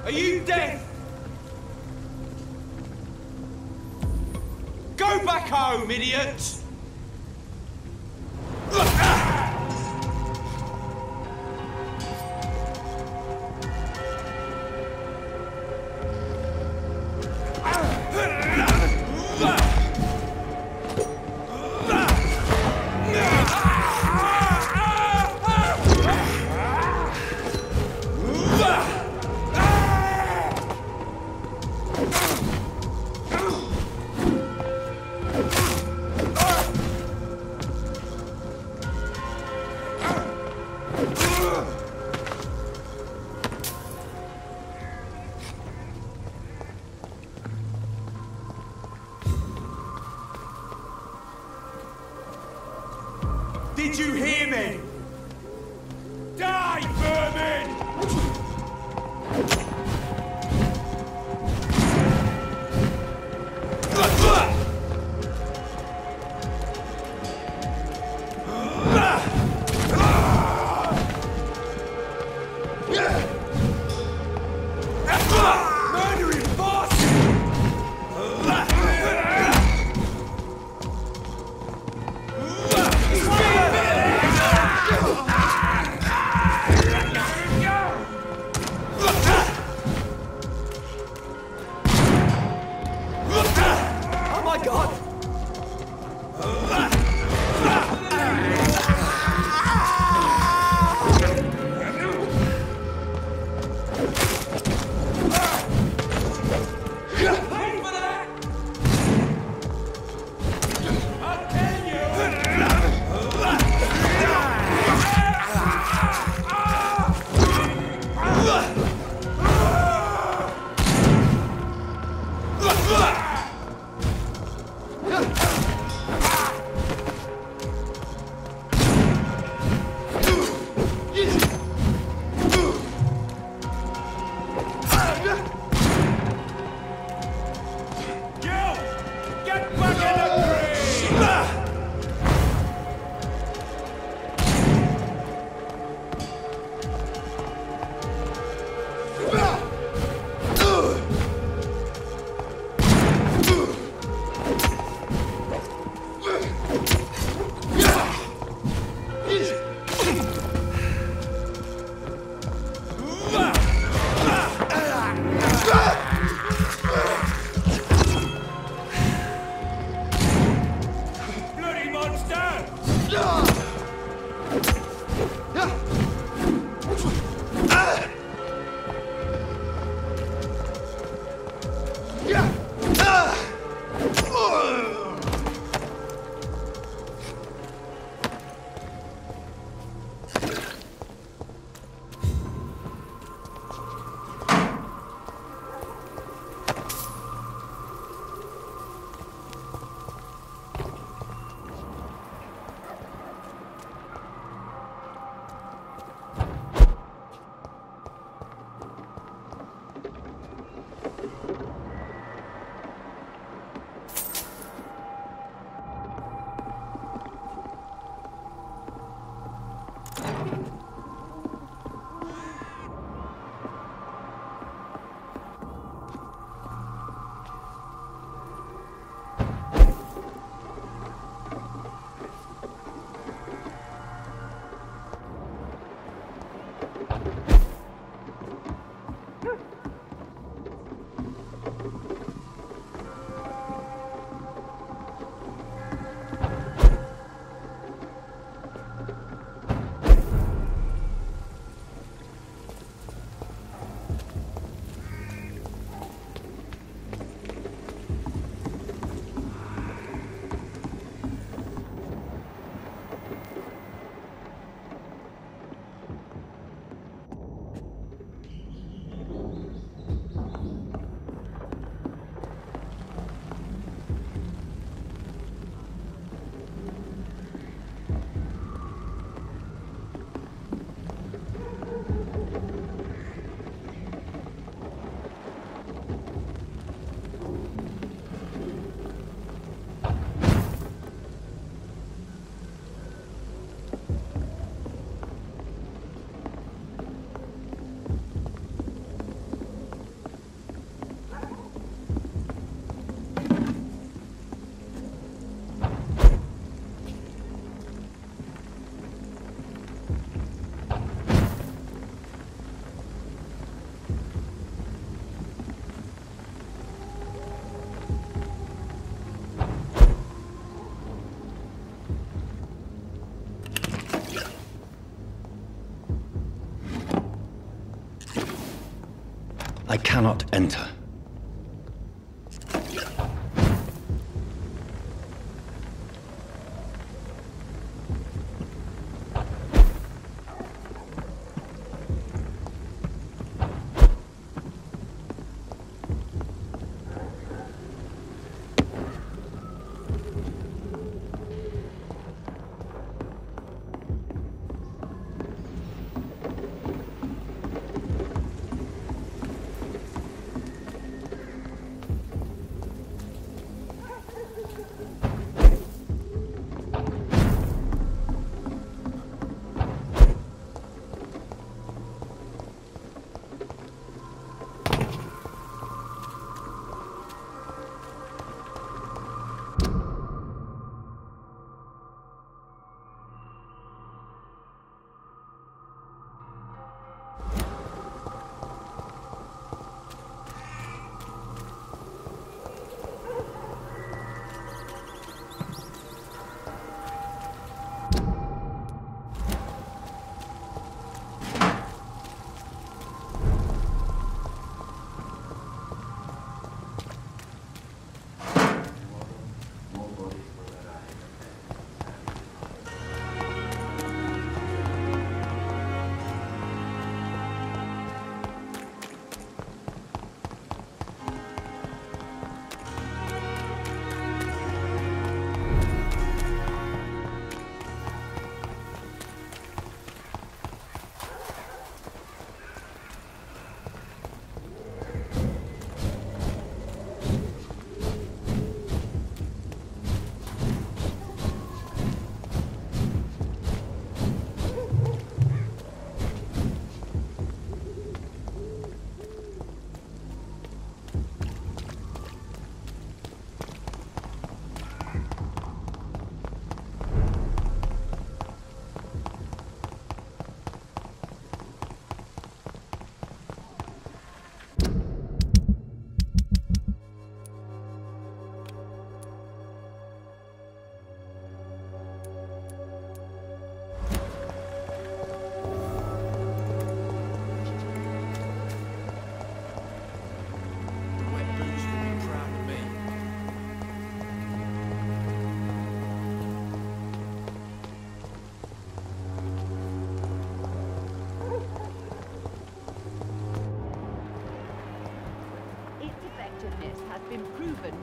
Are you deaf? Go back home, idiot! Did you hear me? Die, vermin! Murdering bastard! Oh my god! I cannot enter.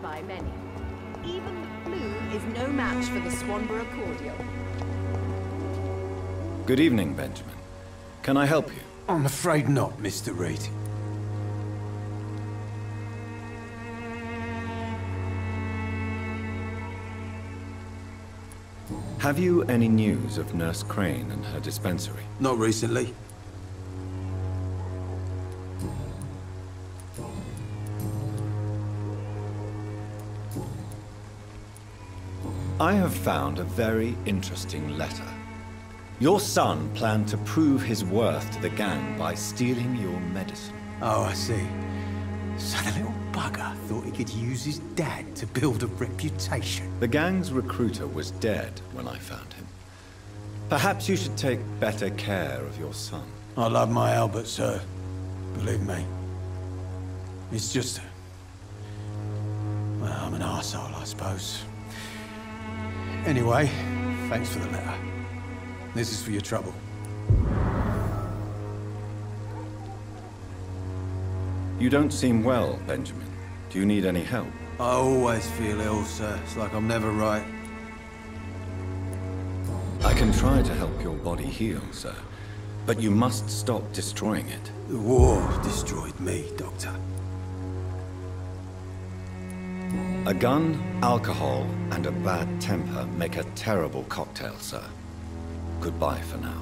By many. Even the blue is no match for the Swanborough cordial. Good evening, Benjamin. Can I help you? I'm afraid not, Mr. Reed. Have you any news of Nurse Crane and her dispensary? Not recently. I have found a very interesting letter. Your son planned to prove his worth to the gang by stealing your medicine. Oh, I see. So the little bugger thought he could use his dad to build a reputation. The gang's recruiter was dead when I found him. Perhaps you should take better care of your son. I love my Albert, sir. Believe me. It's just... well, I'm an arsehole, I suppose. Anyway, thanks for the letter. This is for your trouble. You don't seem well, Benjamin. Do you need any help? I always feel ill, sir. It's like I'm never right. I can try to help your body heal, sir. But you must stop destroying it. The war destroyed me, Doctor. A gun, alcohol, and a bad temper make a terrible cocktail, sir. Goodbye for now.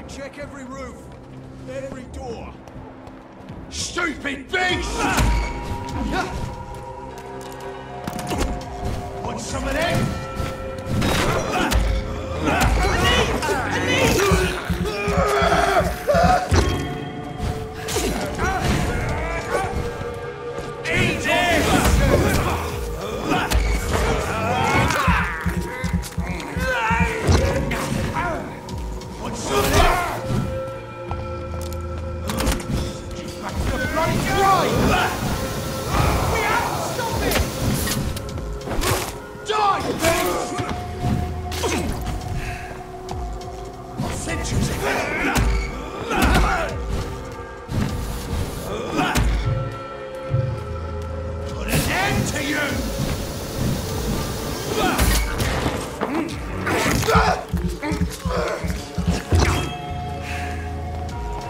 Check every roof, every door. Stupid beast! Want some of them? Eat it! Want some of them? Right! We have to stop it! Die, beast! I'll send you to put an end to you!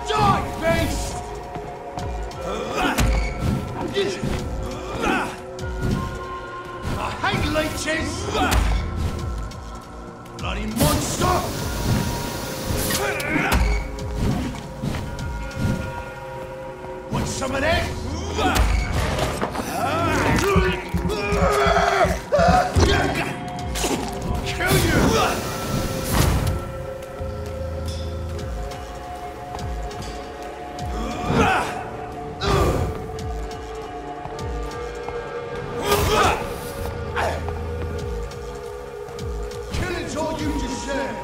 Die, beast! I hate leeches! Bloody monster! Want some of that? I'll kill you! Killing's all you deserve.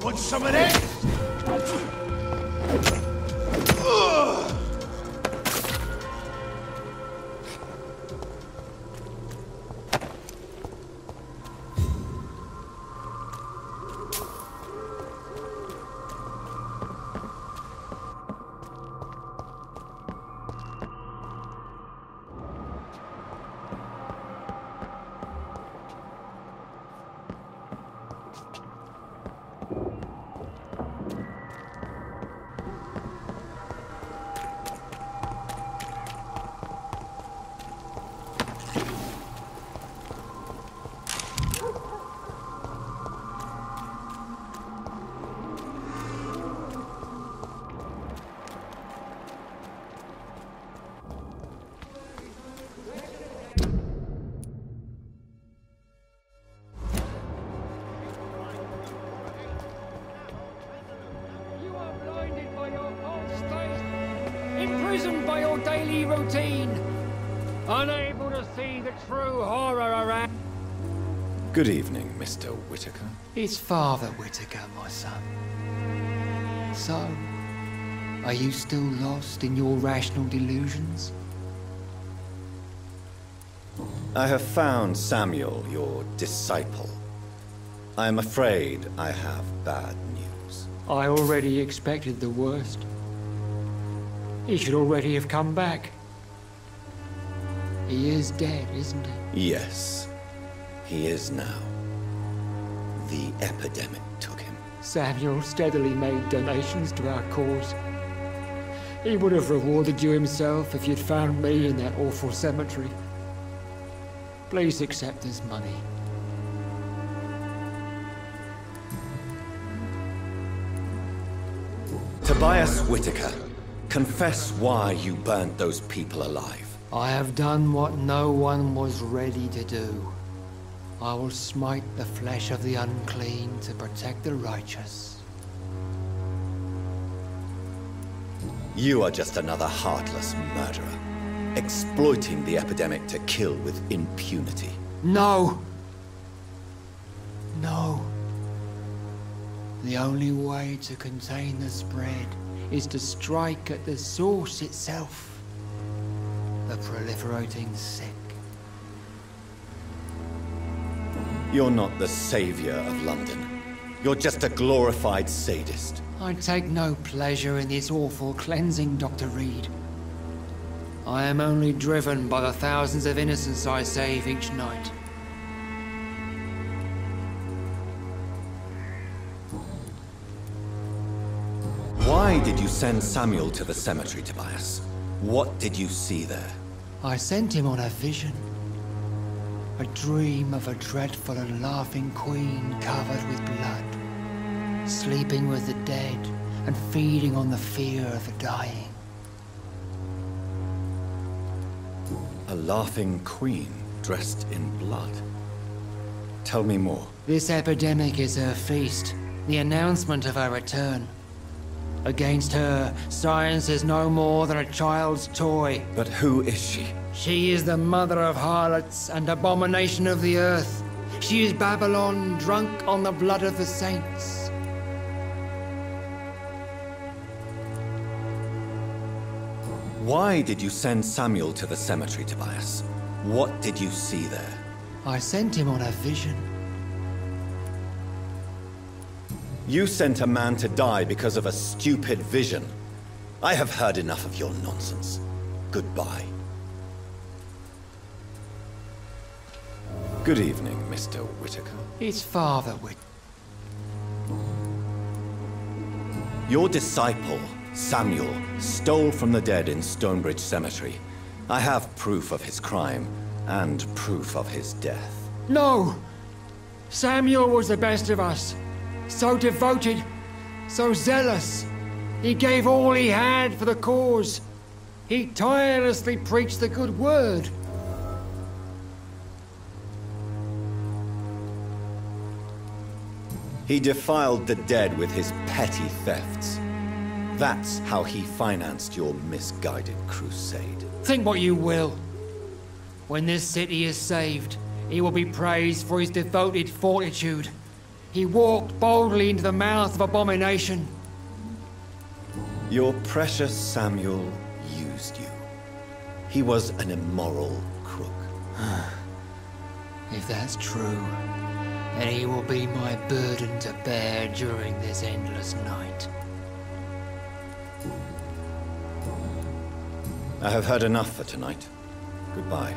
Want some of that? Imprisoned by your daily routine, unable to see the true horror around. Good evening, Mr. Whitaker. It's Father Whitaker, my son. So, are you still lost in your rational delusions? I have found Samuel, your disciple. I am afraid I have bad news. I already expected the worst. He should already have come back. He is dead, isn't he? Yes, he is now. The epidemic took him. Samuel steadily made donations to our cause. He would have rewarded you himself if you'd found me in that awful cemetery. Please accept this money. Tobias Whitaker, confess why you burnt those people alive. I have done what no one was ready to do. I will smite the flesh of the unclean to protect the righteous. You are just another heartless murderer, exploiting the epidemic to kill with impunity. No! No. The only way to contain the spread is to strike at the source itself. The proliferating sick. You're not the savior of London. You're just a glorified sadist. I take no pleasure in this awful cleansing, Dr. Reed. I am only driven by the thousands of innocents I save each night. Why did you send Samuel to the cemetery, Tobias? What did you see there? I sent him on a vision. A dream of a dreadful and laughing queen covered with blood. sleeping with the dead and feeding on the fear of the dying. A laughing queen dressed in blood. Tell me more. This epidemic is her feast, the announcement of her return. Against her, science is no more than a child's toy. But who is she? She is the mother of harlots and abomination of the earth. She is Babylon, drunk on the blood of the saints. Why did you send Samuel to the cemetery, Tobias? What did you see there? I sent him on a vision. You sent a man to die because of a stupid vision. I have heard enough of your nonsense. Goodbye. Good evening, Mr. Whitaker. It's Father Whit. Your disciple, Samuel, stole from the dead in Stonebridge Cemetery. I have proof of his crime, and proof of his death. No! Samuel was the best of us. So devoted, so zealous. He gave all he had for the cause. He tirelessly preached the good word. He defiled the dead with his petty thefts. That's how he financed your misguided crusade. Think what you will. When this city is saved, he will be praised for his devoted fortitude. He walked boldly into the mouth of abomination. Your precious Samuel used you. He was an immoral crook. If that's true, then he will be my burden to bear during this endless night. I have heard enough for tonight. Goodbye.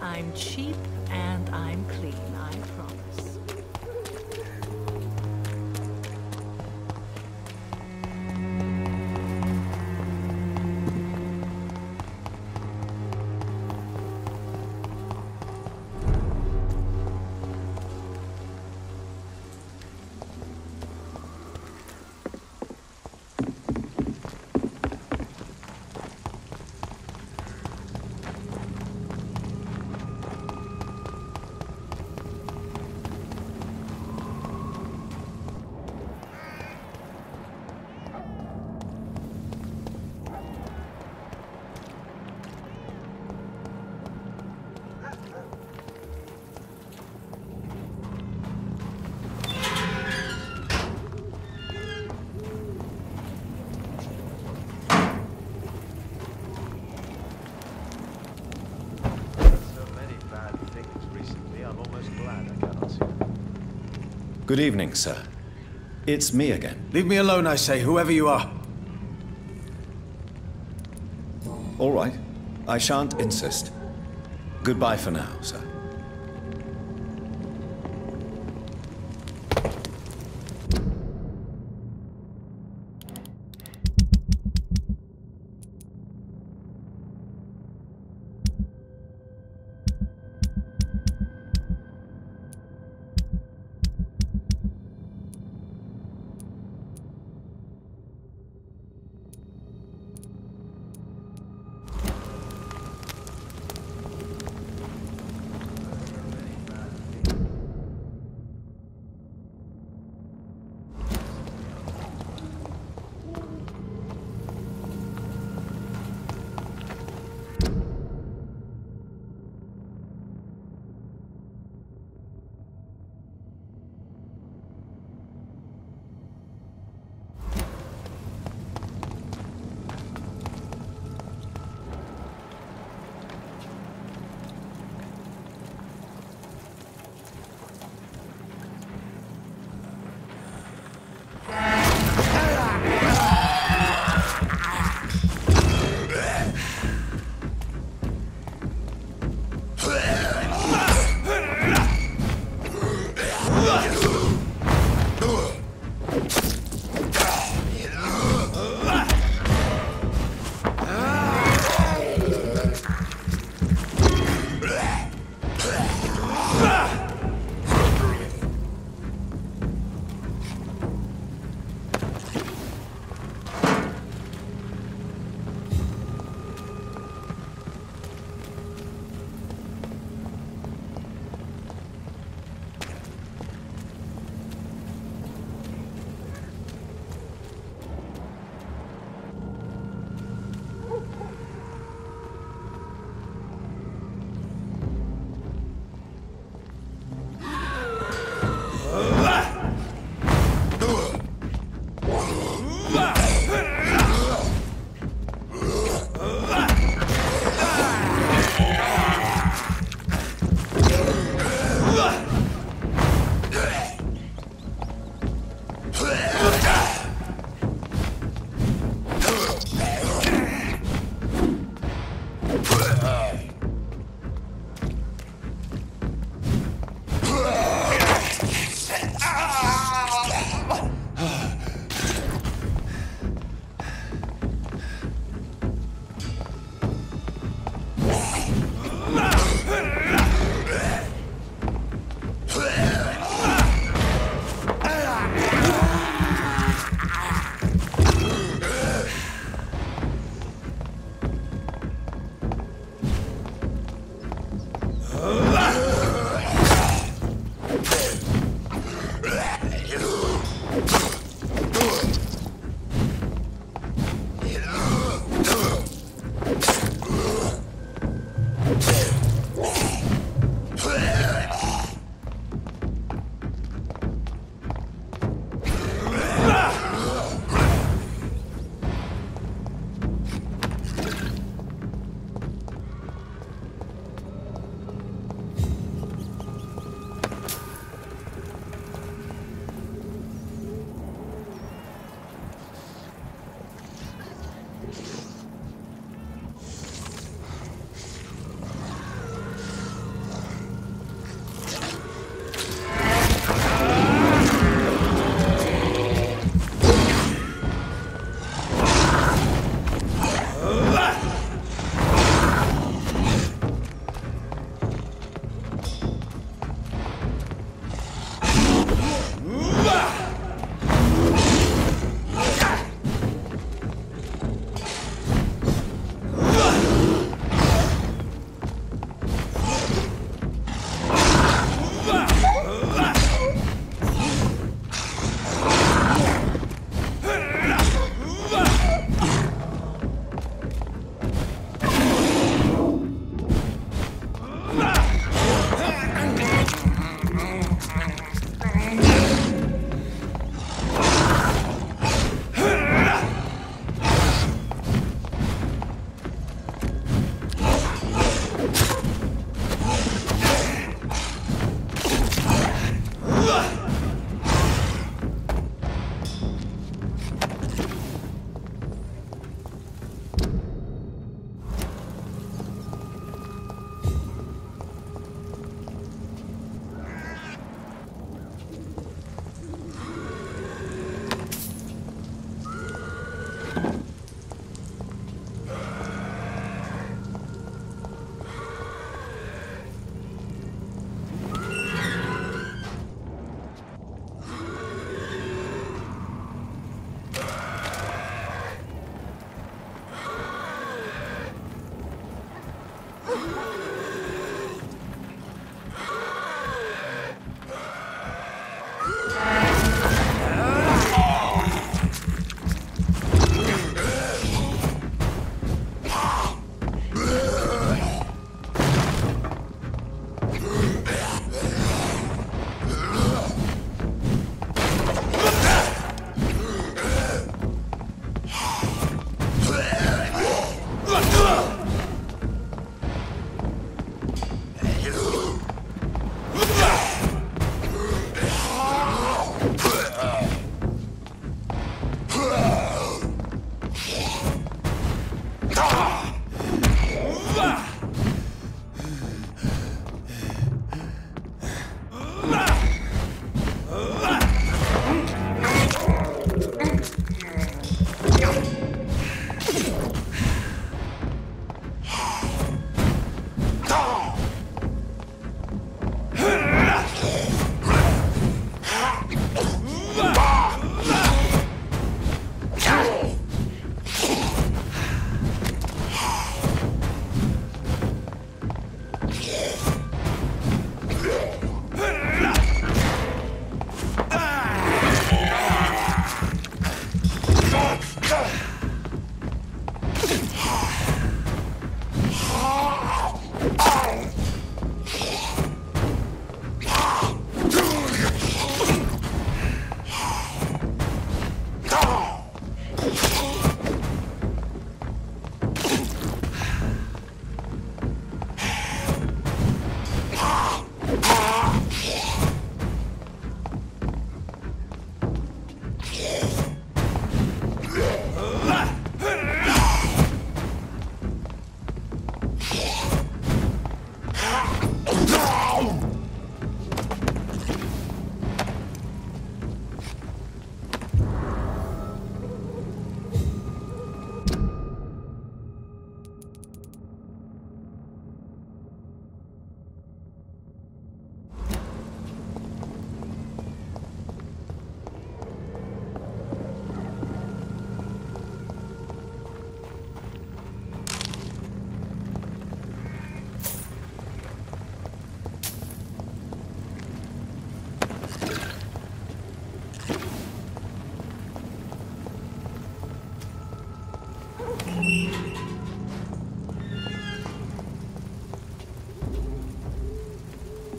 I'm cheap and I'm clean, I promise. Good evening, sir. It's me again. Leave me alone, I say, whoever you are. All right. I shan't insist. Goodbye for now, sir.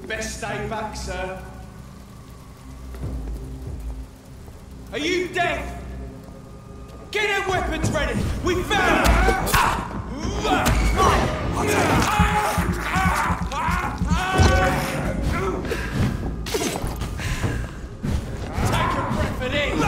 Best stay back, sir. Are you dead? Get them weapons ready! We found Take a breath and in!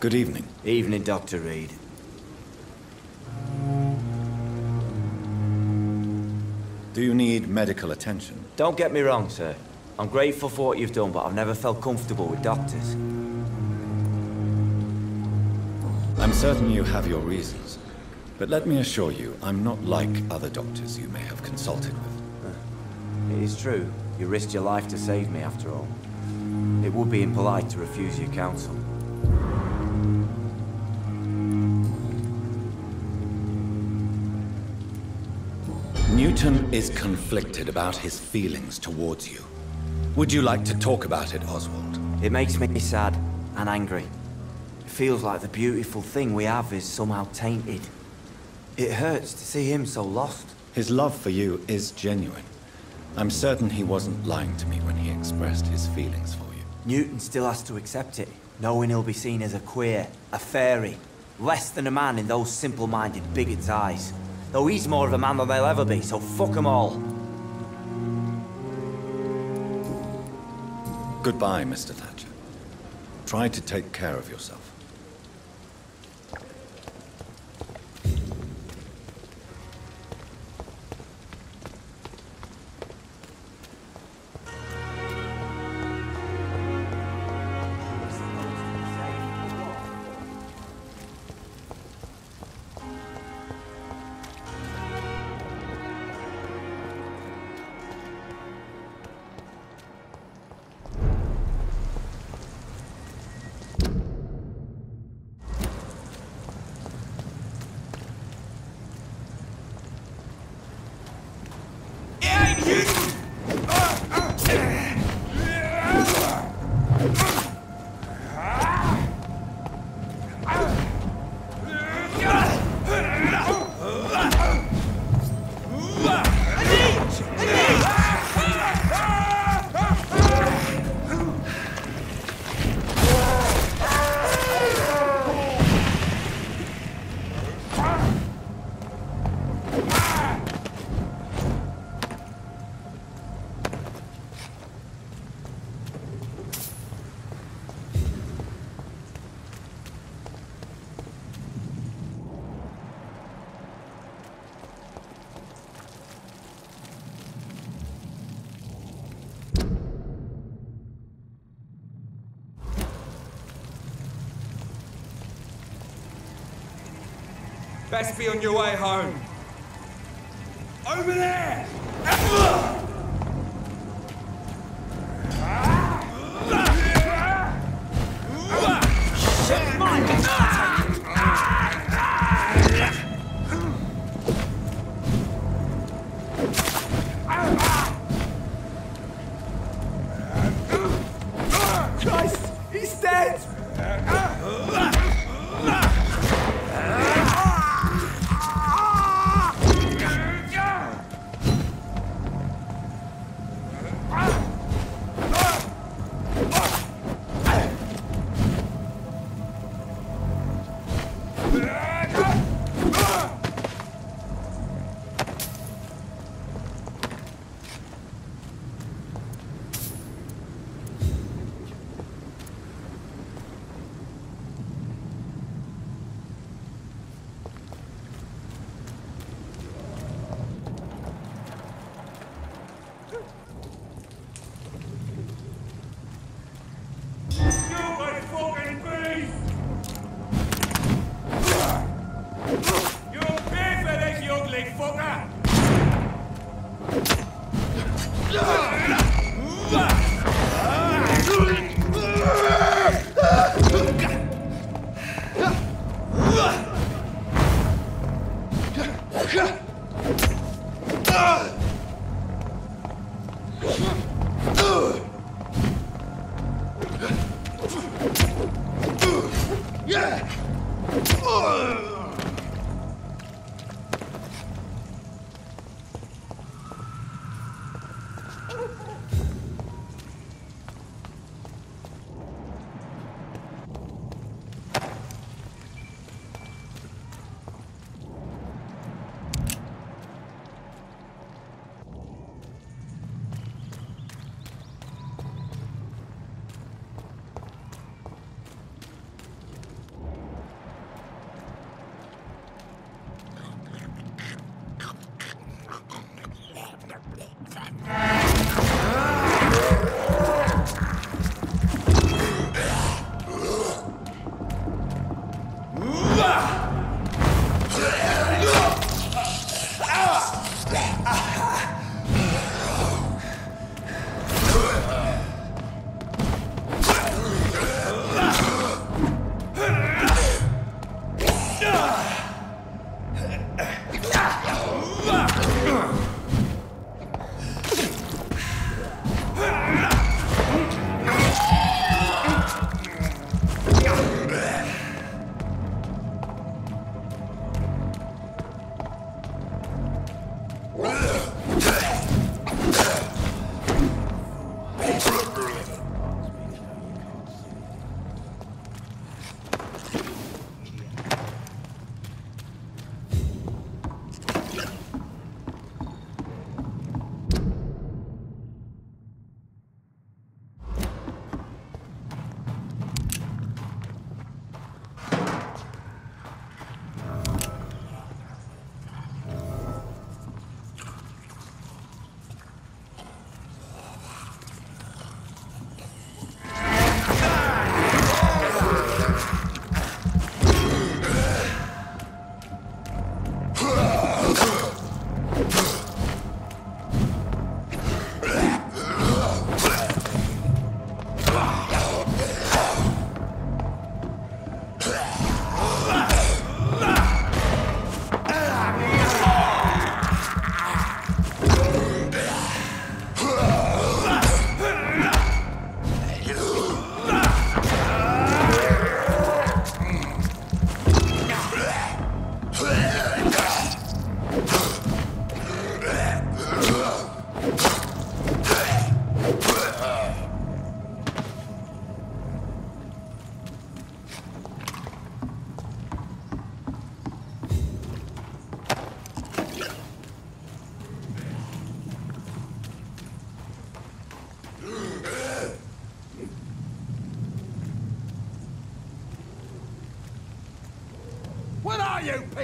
Good evening. Evening, Dr. Reed. Do you need medical attention? Don't get me wrong, sir. I'm grateful for what you've done, but I've never felt comfortable with doctors. I'm certain you have your reasons. But let me assure you, I'm not like other doctors you may have consulted with. It is true. You risked your life to save me, after all. It would be impolite to refuse your counsel. Newton is conflicted about his feelings towards you. Would you like to talk about it, Oswald? It makes me sad and angry. It feels like the beautiful thing we have is somehow tainted. It hurts to see him so lost. His love for you is genuine. I'm certain he wasn't lying to me when he expressed his feelings for you. Newton still has to accept it, knowing he'll be seen as a queer, a fairy, less than a man in those simple-minded bigots' eyes. Though he's more of a man than they'll ever be, so fuck them all. Goodbye, Mr. Thatcher. Try to take care of yourself. Best be on your way home. Over there! Shit, mine! Christ! He's dead!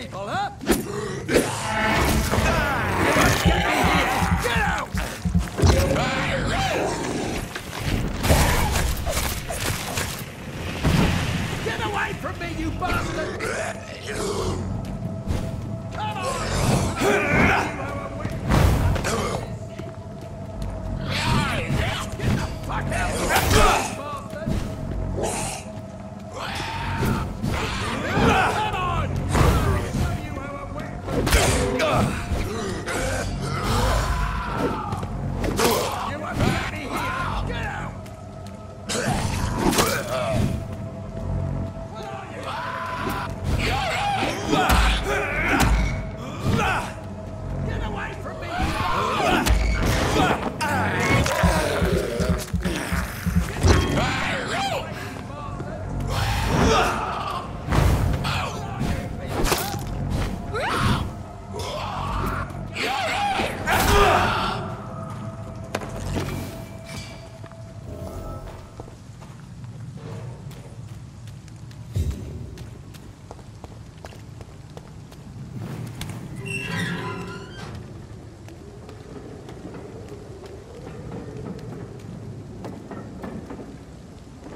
people, huh? Get out! Get away from me, you bastard! Come on! Get the fuck out!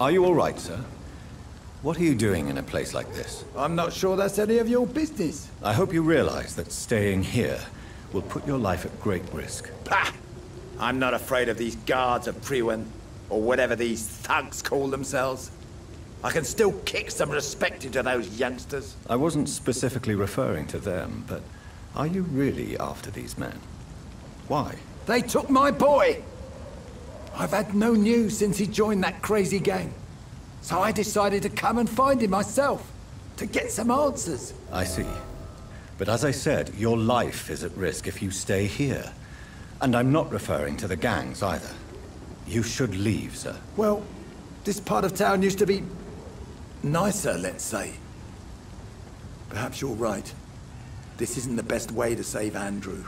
Are you all right, sir? What are you doing in a place like this? I'm not sure that's any of your business. I hope you realize that staying here will put your life at great risk. Pah! I'm not afraid of these guards of Priwen, or whatever these thugs call themselves. I can still kick some respect into those youngsters. I wasn't specifically referring to them, but are you really after these men? Why? They took my boy! I've had no news since he joined that crazy gang. So I decided to come and find him myself, to get some answers. I see. But as I said, your life is at risk if you stay here. And I'm not referring to the gangs either. You should leave, sir. Well, this part of town used to be nicer, let's say. Perhaps you're right. This isn't the best way to save Andrew.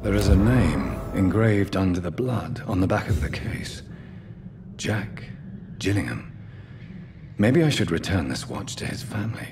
There is a name engraved under the blood on the back of the case. Jack Gillingham. Maybe I should return this watch to his family.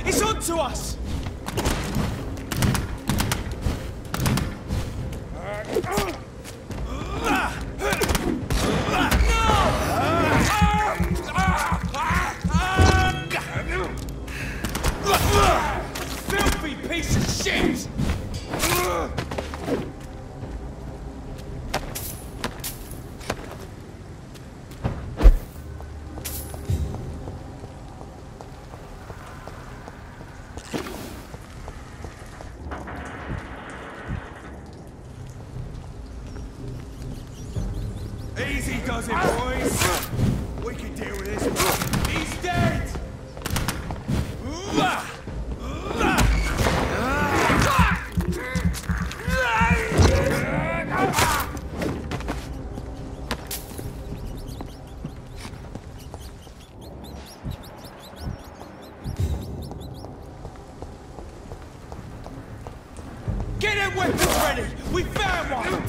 It's on to us! Filthy piece of shit! Easy does it, boys. We can deal with this. He's dead! Get them weapons ready! We found one!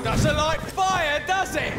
Doesn't like fire, does it?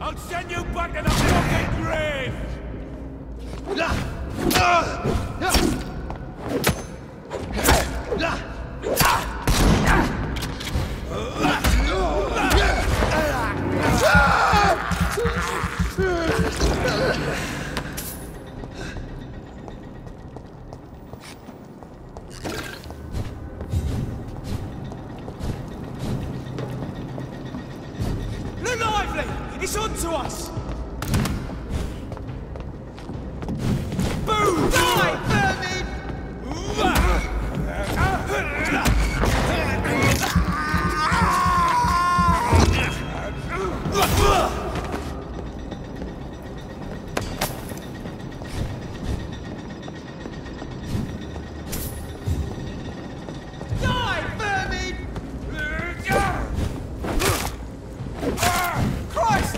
I'll send you back to the fucking grave! Look lively! It's on to us! Boom! Die, vermin! Die, vermin! Christ!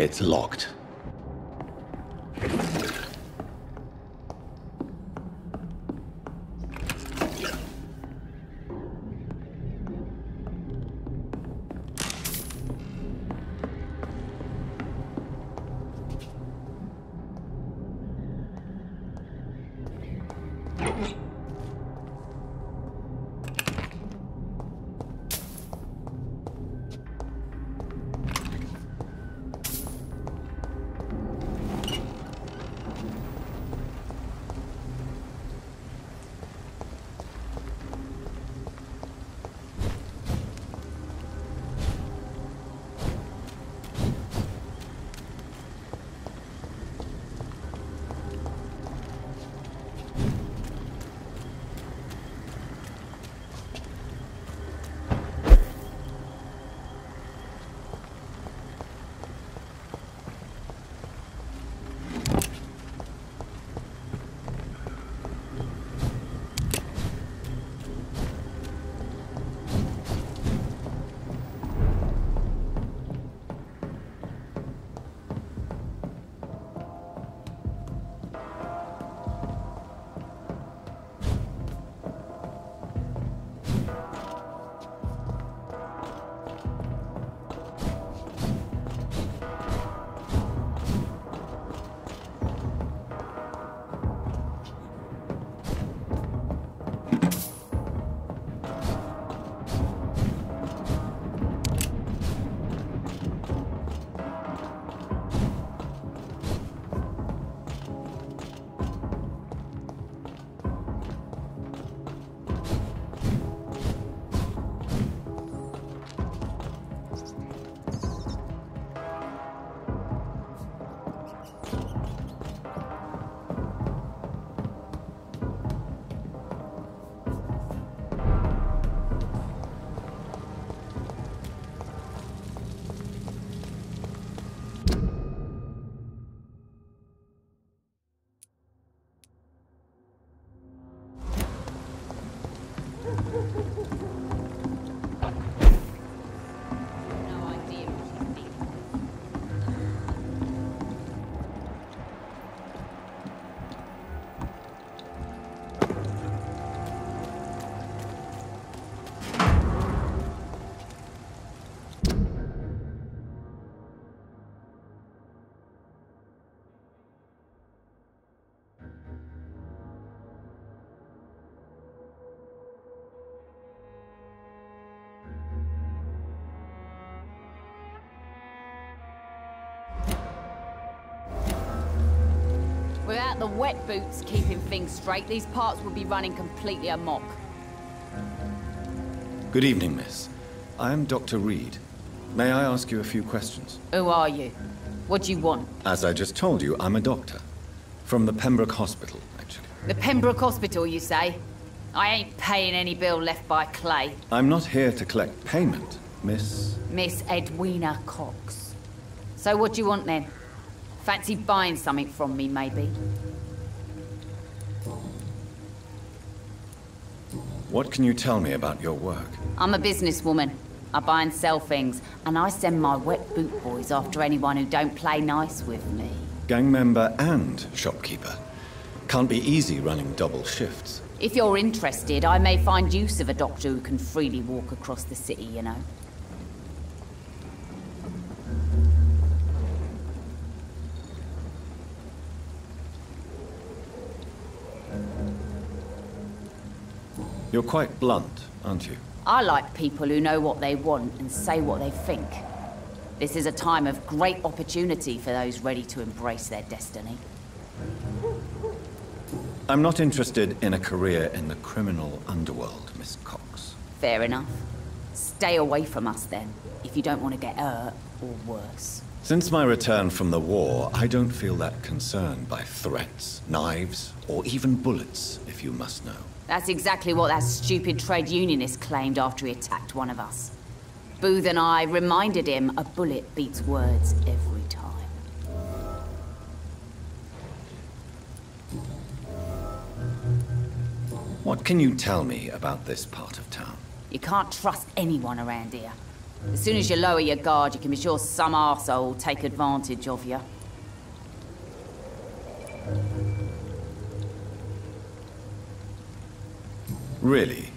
It's locked. Without the wet boots keeping things straight, these parts would be running completely amok. Good evening, miss. I am Dr. Reed. May I ask you a few questions? Who are you? What do you want? As I just told you, I'm a doctor. From the Pembroke Hospital, actually. The Pembroke Hospital, you say? I ain't paying any bill left by Clay. I'm not here to collect payment, miss... Miss Edwina Cox. So what do you want then? Fancy buying something from me, maybe? What can you tell me about your work? I'm a businesswoman. I buy and sell things, and I send my wet boot boys after anyone who don't play nice with me. Gang member and shopkeeper. Can't be easy running double shifts. If you're interested, I may find use of a doctor who can freely walk across the city, you know. You're quite blunt, aren't you? I like people who know what they want and say what they think. This is a time of great opportunity for those ready to embrace their destiny. I'm not interested in a career in the criminal underworld, Miss Cox. Fair enough. Stay away from us then, if you don't want to get hurt or worse. Since my return from the war, I don't feel that concerned by threats, knives, or even bullets, if you must know. That's exactly what that stupid trade unionist claimed after he attacked one of us. Booth and I reminded him a bullet beats words every time. What can you tell me about this part of town? You can't trust anyone around here. As soon as you lower your guard, you can be sure some arsehole will take advantage of you. Really?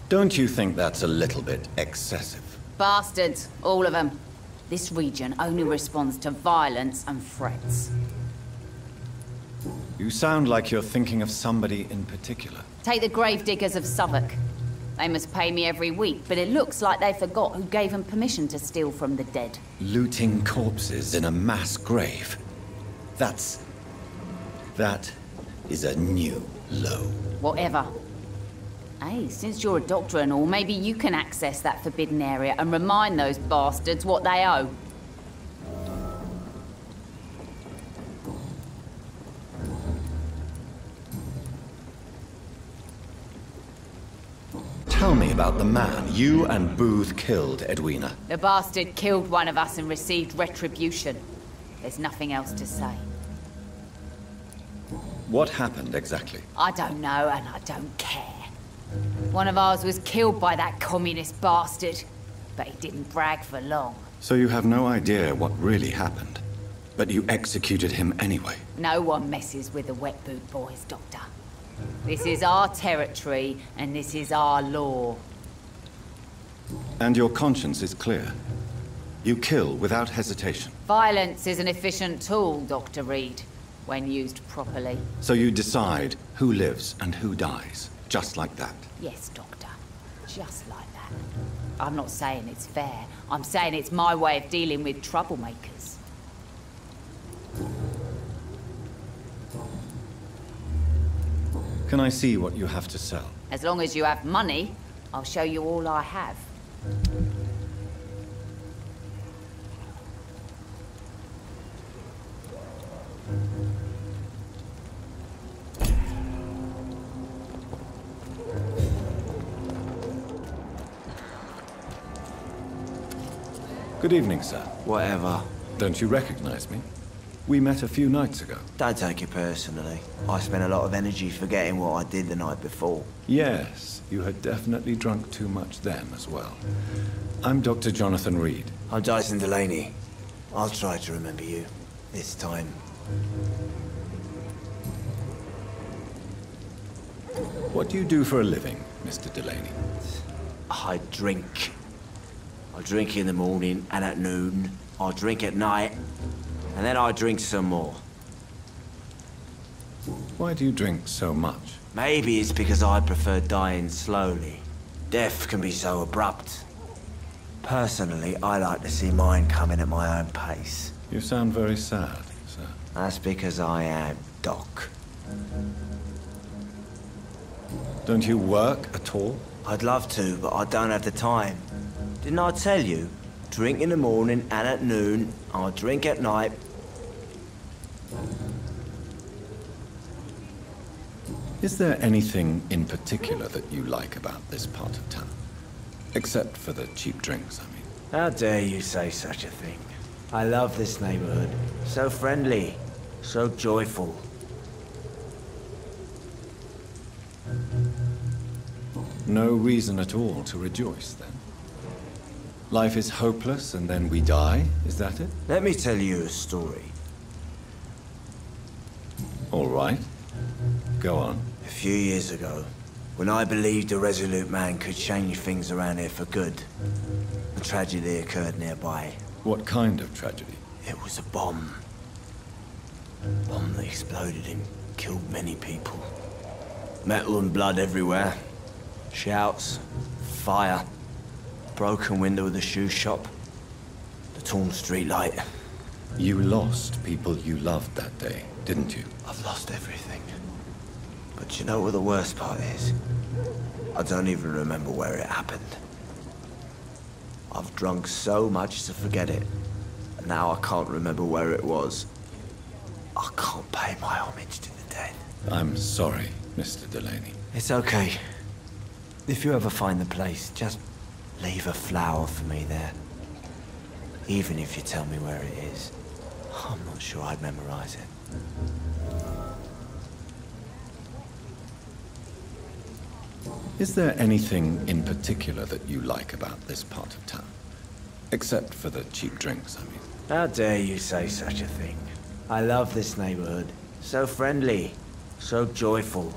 Don't you think that's a little bit excessive? Bastards, all of them. This region only responds to violence and threats. You sound like you're thinking of somebody in particular. Take the gravediggers of Southwark. They must pay me every week, but it looks like they forgot who gave them permission to steal from the dead. Looting corpses in a mass grave. That is a new low. Whatever. Hey, since you're a doctor and all, maybe you can access that forbidden area and remind those bastards what they owe. Tell me about the man you and Booth killed, Edwina. The bastard killed one of us and received retribution. There's nothing else to say. What happened exactly? I don't know, and I don't care. One of ours was killed by that communist bastard, but he didn't brag for long. So you have no idea what really happened, but you executed him anyway. No one messes with the wet boot boys, Doctor. This is our territory, and this is our law. And your conscience is clear. You kill without hesitation. Violence is an efficient tool, Dr. Reed, when used properly. So you decide who lives and who dies, just like that? Yes, Doctor. Just like that. I'm not saying it's fair. I'm saying it's my way of dealing with troublemakers. Can I see what you have to sell? As long as you have money, I'll show you all I have. Good evening, sir. Whatever. Don't you recognize me? We met a few nights ago. Don't take it personally. I spent a lot of energy forgetting what I did the night before. Yes, you had definitely drunk too much then as well. I'm Dr. Jonathan Reed. I'm Dyson Delaney. I'll try to remember you. This time. What do you do for a living, Mr. Delaney? I drink. I drink in the morning and at noon. I drink at night. And then I drink some more. Why do you drink so much? Maybe it's because I prefer dying slowly. Death can be so abrupt. Personally, I like to see mine coming at my own pace. You sound very sad, sir. That's because I am, Doc. Don't you work at all? I'd love to, but I don't have the time. Didn't I tell you? Drink in the morning and at noon. I'll drink at night. Is there anything in particular that you like about this part of town? Except for the cheap drinks, I mean. How dare you say such a thing? I love this neighborhood. So friendly. So joyful. No reason at all to rejoice, then? Life is hopeless and then we die, is that it? Let me tell you a story. All right. Go on. A few years ago, when I believed a resolute man could change things around here for good, a tragedy occurred nearby. What kind of tragedy? It was a bomb. A bomb that exploded and killed many people. Metal and blood everywhere. Shouts, fire, broken window of the shoe shop, the torn street light. You lost people you loved that day, didn't you? I've lost everything. But you know what the worst part is? I don't even remember where it happened. I've drunk so much to forget it. And now I can't remember where it was. I can't pay my homage to the dead. I'm sorry, Mr. Delaney. It's okay. If you ever find the place, just leave a flower for me there. Even if you tell me where it is. I'm not sure I'd memorize it. Is there anything in particular that you like about this part of town? Except for the cheap drinks, I mean. How dare you say such a thing? I love this neighborhood. So friendly, so joyful.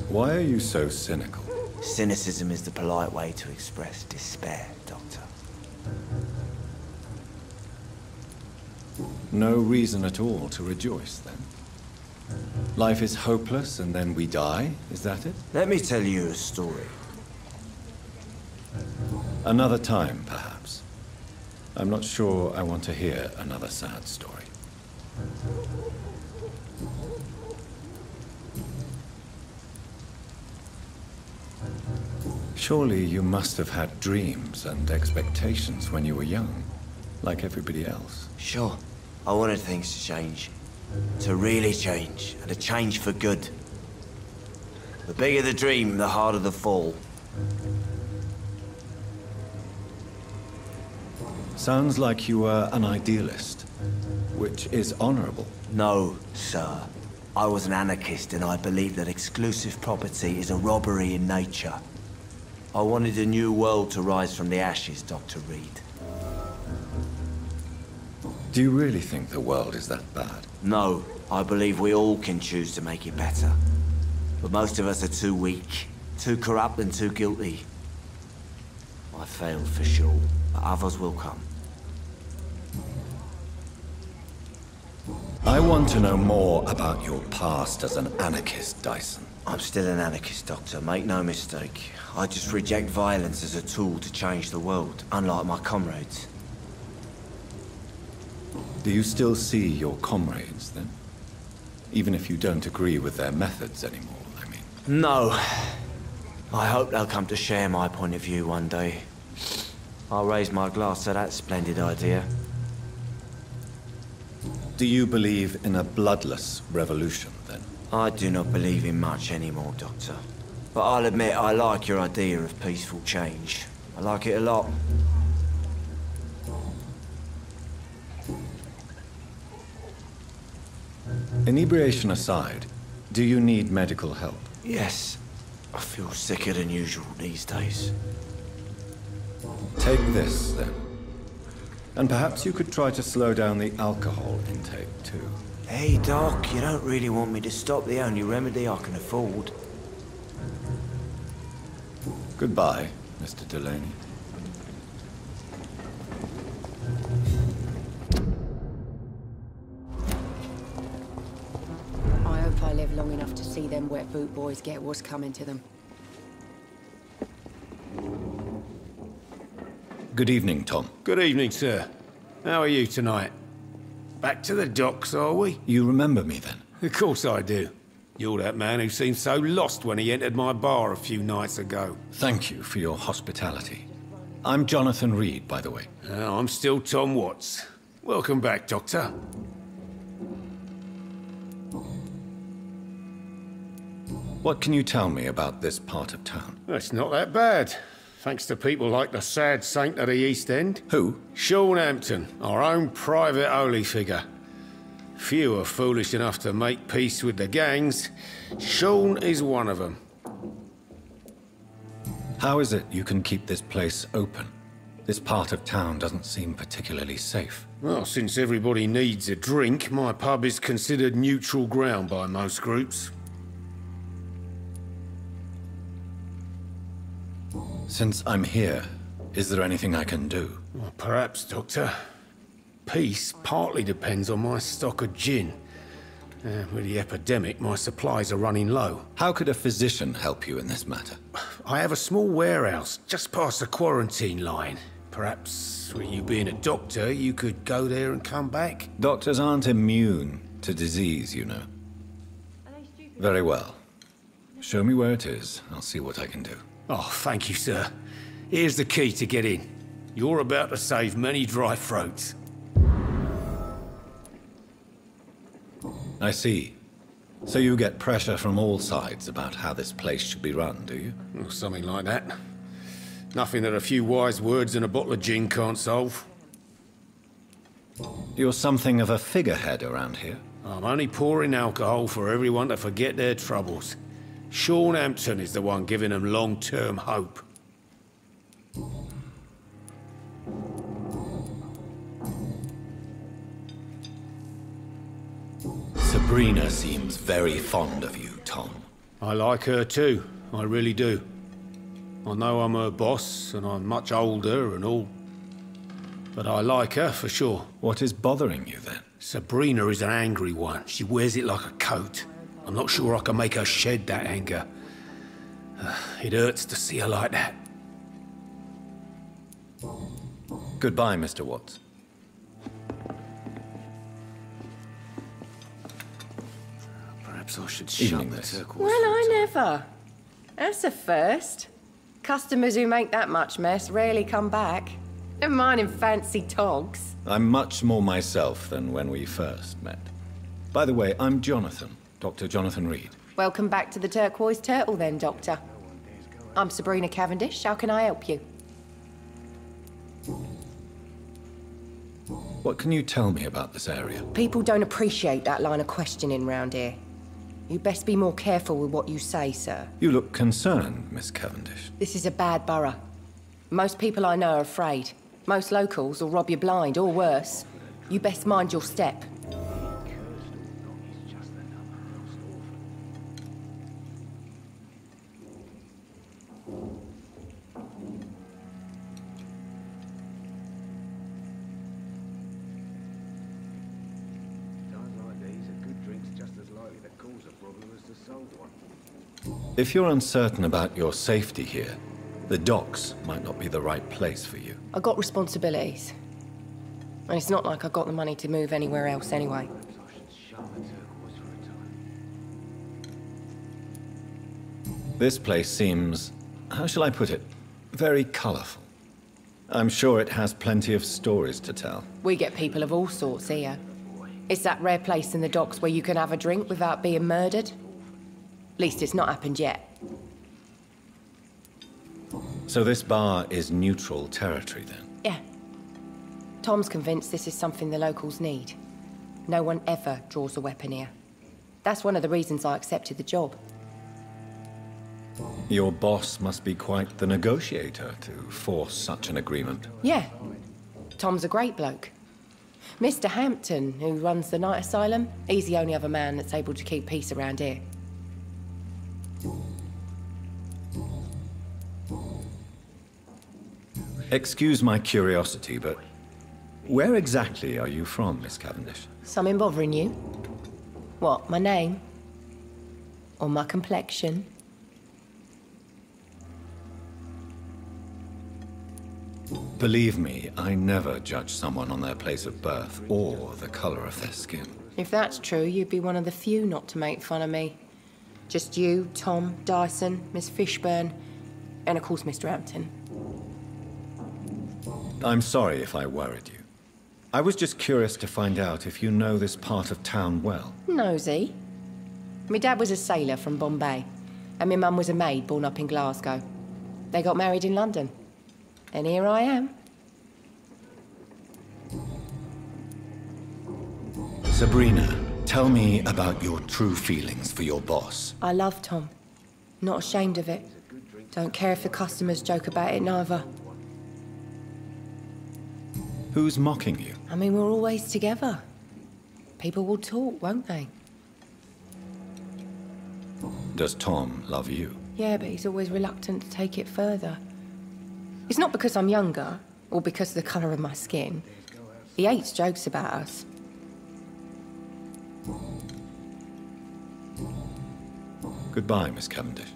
Why are you so cynical? Cynicism is the polite way to express despair, Doctor. No reason at all to rejoice, then? Life is hopeless and then we die, is that it? Let me tell you a story. Another time, perhaps. I'm not sure I want to hear another sad story. Surely you must have had dreams and expectations when you were young, like everybody else. Sure. I wanted things to change. To really change, and to change for good. The bigger the dream, the harder the fall. Sounds like you were an idealist, which is honorable. No, sir. I was an anarchist, and I believed that exclusive property is a robbery in nature. I wanted a new world to rise from the ashes, Dr. Reed. Do you really think the world is that bad? No, I believe we all can choose to make it better. But most of us are too weak, too corrupt and too guilty. I failed for sure, but others will come. I want to know more about your past as an anarchist, Dyson. I'm still an anarchist, Doctor, make no mistake. I just reject violence as a tool to change the world, unlike my comrades. Do you still see your comrades, then? Even if you don't agree with their methods anymore, I mean. No. I hope they'll come to share my point of view one day. I'll raise my glass to that splendid idea. Do you believe in a bloodless revolution, then? I do not believe in much anymore, Doctor. But I'll admit I like your idea of peaceful change. I like it a lot. Inebriation aside, do you need medical help? Yes. I feel sicker than usual these days. Take this, then. And perhaps you could try to slow down the alcohol intake, too. Hey, Doc, you don't really want me to stop the only remedy I can afford. Goodbye, Mr. Delaney. I hope I live long enough to see them wet boot boys get what's coming to them. Good evening, Tom. Good evening, sir. How are you tonight? Back to the docks, are we? You remember me, then? Of course I do. You're that man who seemed so lost when he entered my bar a few nights ago. Thank you for your hospitality. I'm Jonathan Reed, by the way. I'm still Tom Watts. Welcome back, Doctor. What can you tell me about this part of town? It's not that bad. Thanks to people like the sad saint of the East End. Who? Sean Hampton, our own private holy figure. Few are foolish enough to make peace with the gangs. Sean is one of them. How is it you can keep this place open? This part of town doesn't seem particularly safe. Well, since everybody needs a drink, my pub is considered neutral ground by most groups. Since I'm here, is there anything I can do? Well, perhaps, Doctor. Peace partly depends on my stock of gin. With the epidemic, my supplies are running low. How could a physician help you in this matter? I have a small warehouse just past the quarantine line. Perhaps, with you being a doctor, you could go there and come back? Doctors aren't immune to disease, you know. Very well. Show me where it is. I'll see what I can do. Oh, thank you, sir. Here's the key to get in. You're about to save many dry throats. I see. So you get pressure from all sides about how this place should be run, do you? Well, something like that. Nothing that a few wise words and a bottle of gin can't solve. You're something of a figurehead around here. I'm only pouring alcohol for everyone to forget their troubles. Sean Hampton is the one giving them long-term hope. Sabrina seems very fond of you, Tom. I like her too, I really do. I know I'm her boss, and I'm much older and all. But I like her for sure. What is bothering you then? Sabrina is an angry one. She wears it like a coat. I'm not sure I can make her shed that anger. It hurts to see her like that. Goodbye, Mr. Watts. Perhaps I should Evening, shut the miss. turquoise. Well, I never. That's a first. Customers who make that much mess rarely come back. Never mind in fancy togs. I'm much more myself than when we first met. By the way, I'm Jonathan, Dr. Jonathan Reed. Welcome back to the Turquoise Turtle then, Doctor. I'm Sabrina Cavendish. How can I help you? What can you tell me about this area? People don't appreciate that line of questioning round here. You best be more careful with what you say, sir. You look concerned, Miss Cavendish. This is a bad borough. Most people I know are afraid. Most locals will rob you blind, or worse. You best mind your step. If you're uncertain about your safety here, the docks might not be the right place for you. I got responsibilities. And it's not like I got the money to move anywhere else anyway. This place seems, how shall I put it, very colorful. I'm sure it has plenty of stories to tell. We get people of all sorts here. It's that rare place in the docks where you can have a drink without being murdered. At least it's not happened yet. So this bar is neutral territory then? Yeah. Tom's convinced this is something the locals need. No one ever draws a weapon here. That's one of the reasons I accepted the job. Your boss must be quite the negotiator to force such an agreement. Yeah. Tom's a great bloke. Mr. Hampton, who runs the night asylum, he's the only other man that's able to keep peace around here. Excuse my curiosity, but where exactly are you from, Miss Cavendish? Something bothering you? What, my name? Or my complexion? Believe me, I never judge someone on their place of birth or the color of their skin. If that's true, you'd be one of the few not to make fun of me. Just you, Tom, Dyson, Miss Fishburne, and of course Mr. Hampton. I'm sorry if I worried you. I was just curious to find out if you know this part of town well. Nosy. My dad was a sailor from Bombay, and my mum was a maid born up in Glasgow. They got married in London. And here I am. Sabrina, tell me about your true feelings for your boss. I love Tom. Not ashamed of it. Don't care if the customers joke about it, neither. Who's mocking you? I mean, we're always together. People will talk, won't they? Does Tom love you? Yeah, but he's always reluctant to take it further. It's not because I'm younger, or because of the colour of my skin. He hates jokes about us. Goodbye, Miss Cavendish.